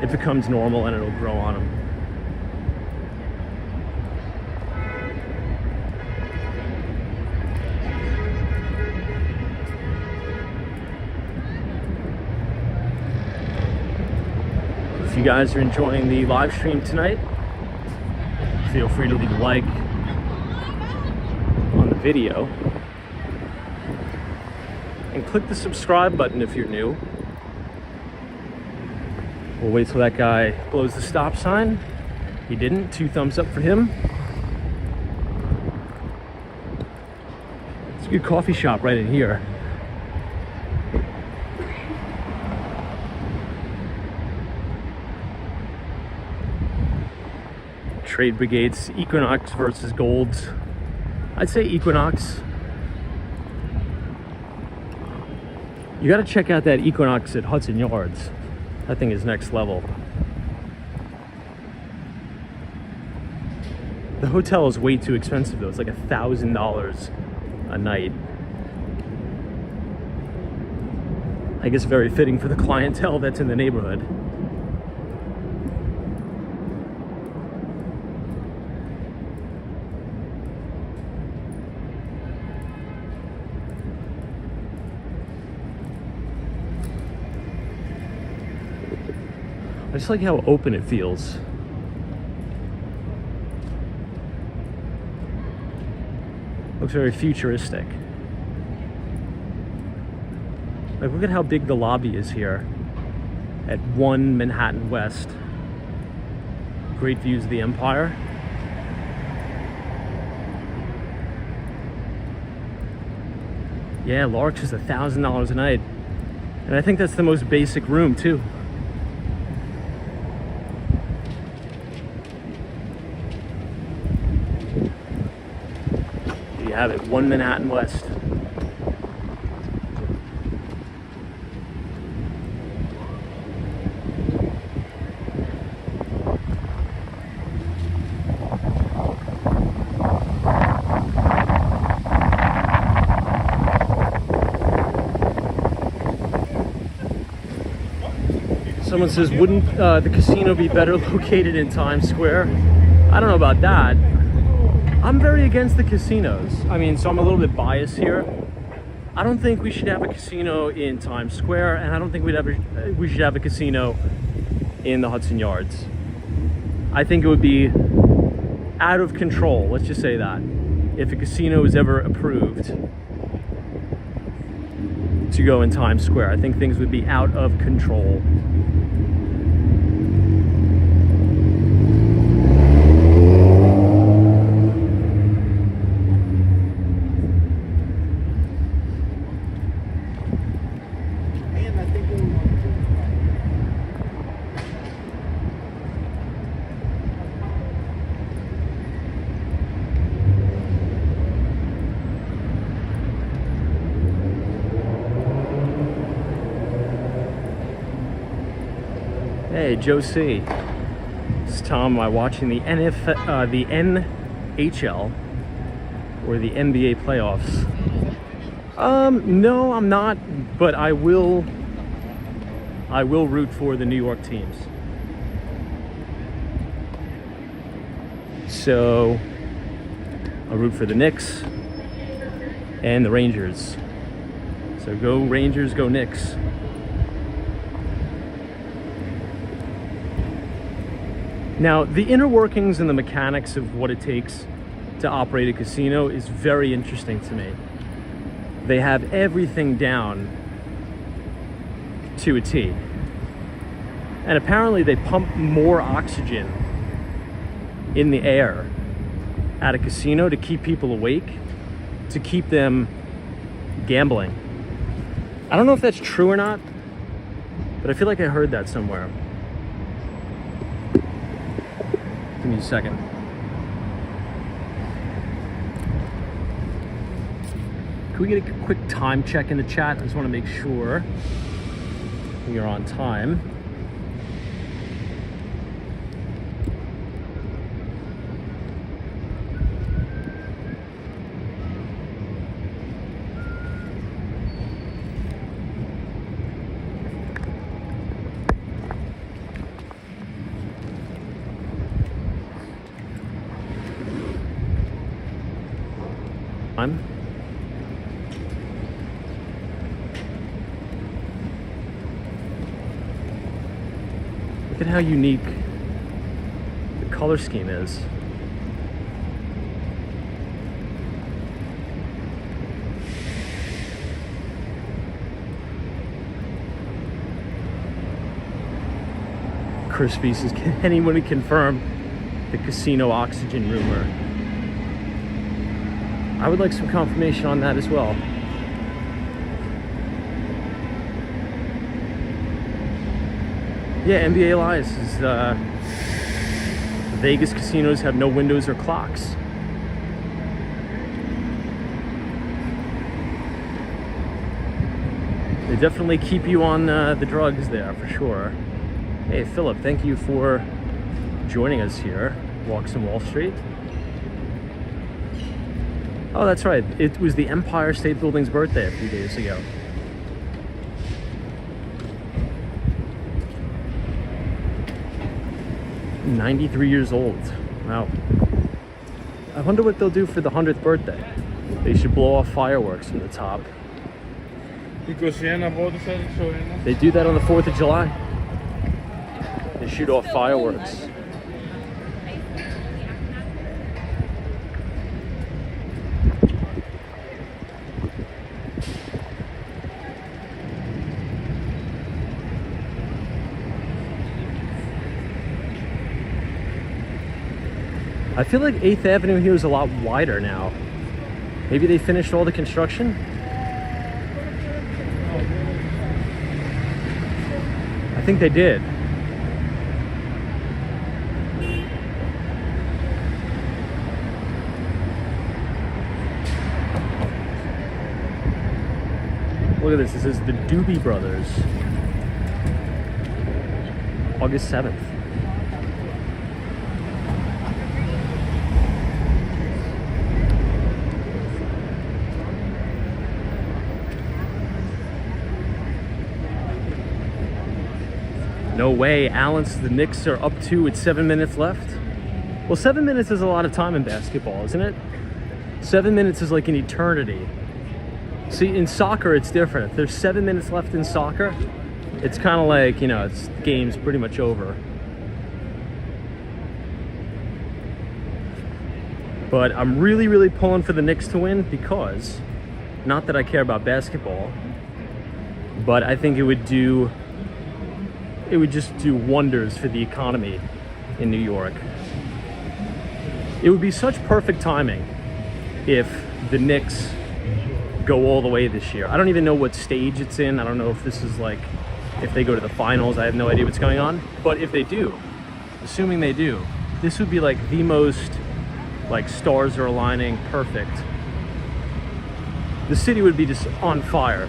it becomes normal and it'll grow on them. If you guys are enjoying the live stream tonight, feel free to leave a like on the video and click the subscribe button if you're new. We'll wait till that guy blows the stop sign. He didn't. 2 thumbs up for him. It's a good coffee shop right in here. Trade Brigade's Equinox versus Golds. I'd say Equinox. You got to check out that Equinox at Hudson Yards. That thing is next level. The hotel is way too expensive though. It's like $1,000 a night. I guess very fitting for the clientele that's in the neighborhood. I just like how open it feels. Looks very futuristic. Like, look at how big the lobby is here at 1 Manhattan West. Great views of the Empire. Yeah, Lark's is $1,000 a night. And I think that's the most basic room too. You have it, 1 Manhattan West. Someone says, wouldn't the casino be better located in Times Square? I don't know about that. I'm very against the casinos. I mean, so I'm a little bit biased here. I don't think we should have a casino in Times Square, and I don't think we should have a casino in the Hudson Yards. I think it would be out of control, let's just say that, if a casino is ever approved to go in Times Square. I think things would be out of control. Hey, Joe C. This is Tom. Am I watching the NHL or the NBA playoffs? No, I'm not, but I will root for the New York teams. So I'll root for the Knicks and the Rangers. So go Rangers, go Knicks. Now, the inner workings and the mechanics of what it takes to operate a casino is very interesting to me. They have everything down to a T. And apparently they pump more oxygen in the air at a casino to keep people awake, to keep them gambling. I don't know if that's true or not, but I feel like I heard that somewhere. Give me a second. Can we get a quick time check in the chat? I just want to make sure we are on time. Look at how unique the color scheme is. Crispy says, can anyone confirm the casino oxygen rumor? I would like some confirmation on that as well. Yeah, NBA lies is Vegas casinos have no windows or clocks. They definitely keep you on the drugs there for sure. Hey Philip, thank you for joining us here. Walks in Wall Street. Oh, that's right. It was the Empire State Building's birthday a few days ago. "93 years old. Wow. I wonder what they'll do for the 100th birthday. They should blow off fireworks from the top. They do that on the 4th of July. They shoot off fireworks. I feel like 8th Avenue here is a lot wider now. Maybe they finished all the construction? I think they did. Look at this. This is the Doobie Brothers. August 7th. No way. Allen says the Knicks are up 2 with 7 minutes left. Well, 7 minutes is a lot of time in basketball, isn't it? 7 minutes is like an eternity. See, in soccer, it's different. If there's 7 minutes left in soccer, it's kind of like, you know, it's the game's pretty much over. But I'm really, really pulling for the Knicks to win because, not that I care about basketball, but I think it would just do wonders for the economy in New York. It would be such perfect timing if the Knicks go all the way this year. I don't even know what stage it's in. I don't know if this is like, if they go to the finals. I have no idea what's going on. But if they do, assuming they do, this would be like the most, like, stars are aligning, perfect. The city would be just on fire.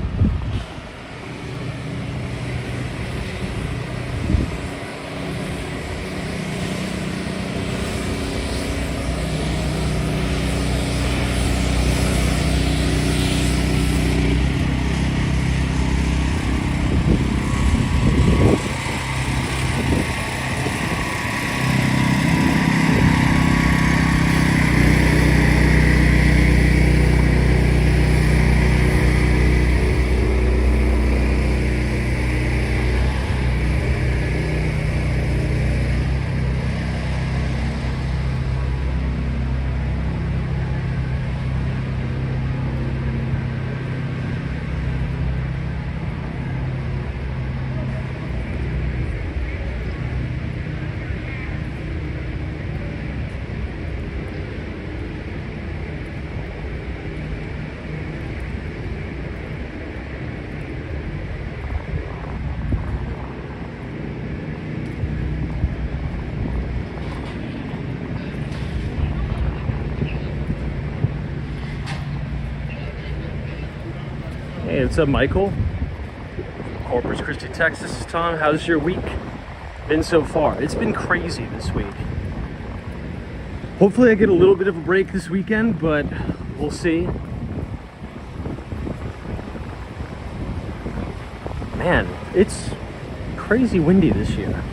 Hey, what's up, Michael? Corpus Christi, Texas. Tom, how's your week been so far? It's been crazy this week. Hopefully I get a little bit of a break this weekend, but we'll see. Man, it's crazy windy this year.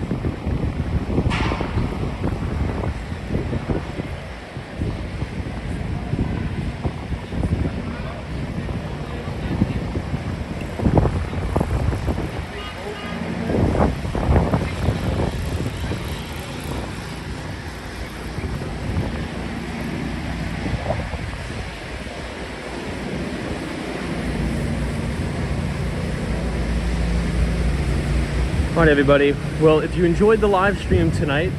All right, everybody. Well, if you enjoyed the live stream tonight,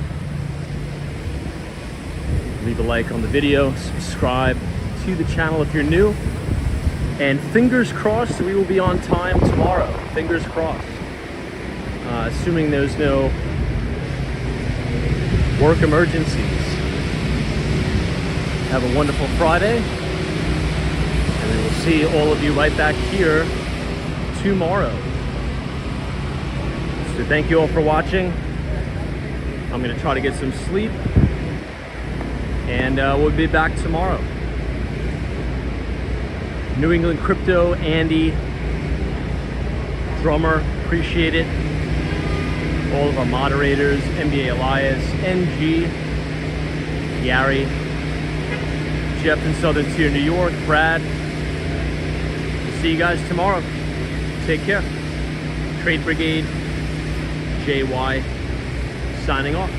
leave a like on the video, subscribe to the channel if you're new, and fingers crossed we will be on time tomorrow. Fingers crossed. Assuming there's no work emergencies. Have a wonderful Friday, and we will see all of you right back here tomorrow. So thank you all for watching. I'm gonna try to get some sleep, and we'll be back tomorrow. New England Crypto, Andy, drummer, appreciate it. All of our moderators, NBA Elias, NG, Gary, Jeff in Southern Tier, New York, Brad. See you guys tomorrow. Take care. Trade Brigade, JY, signing off.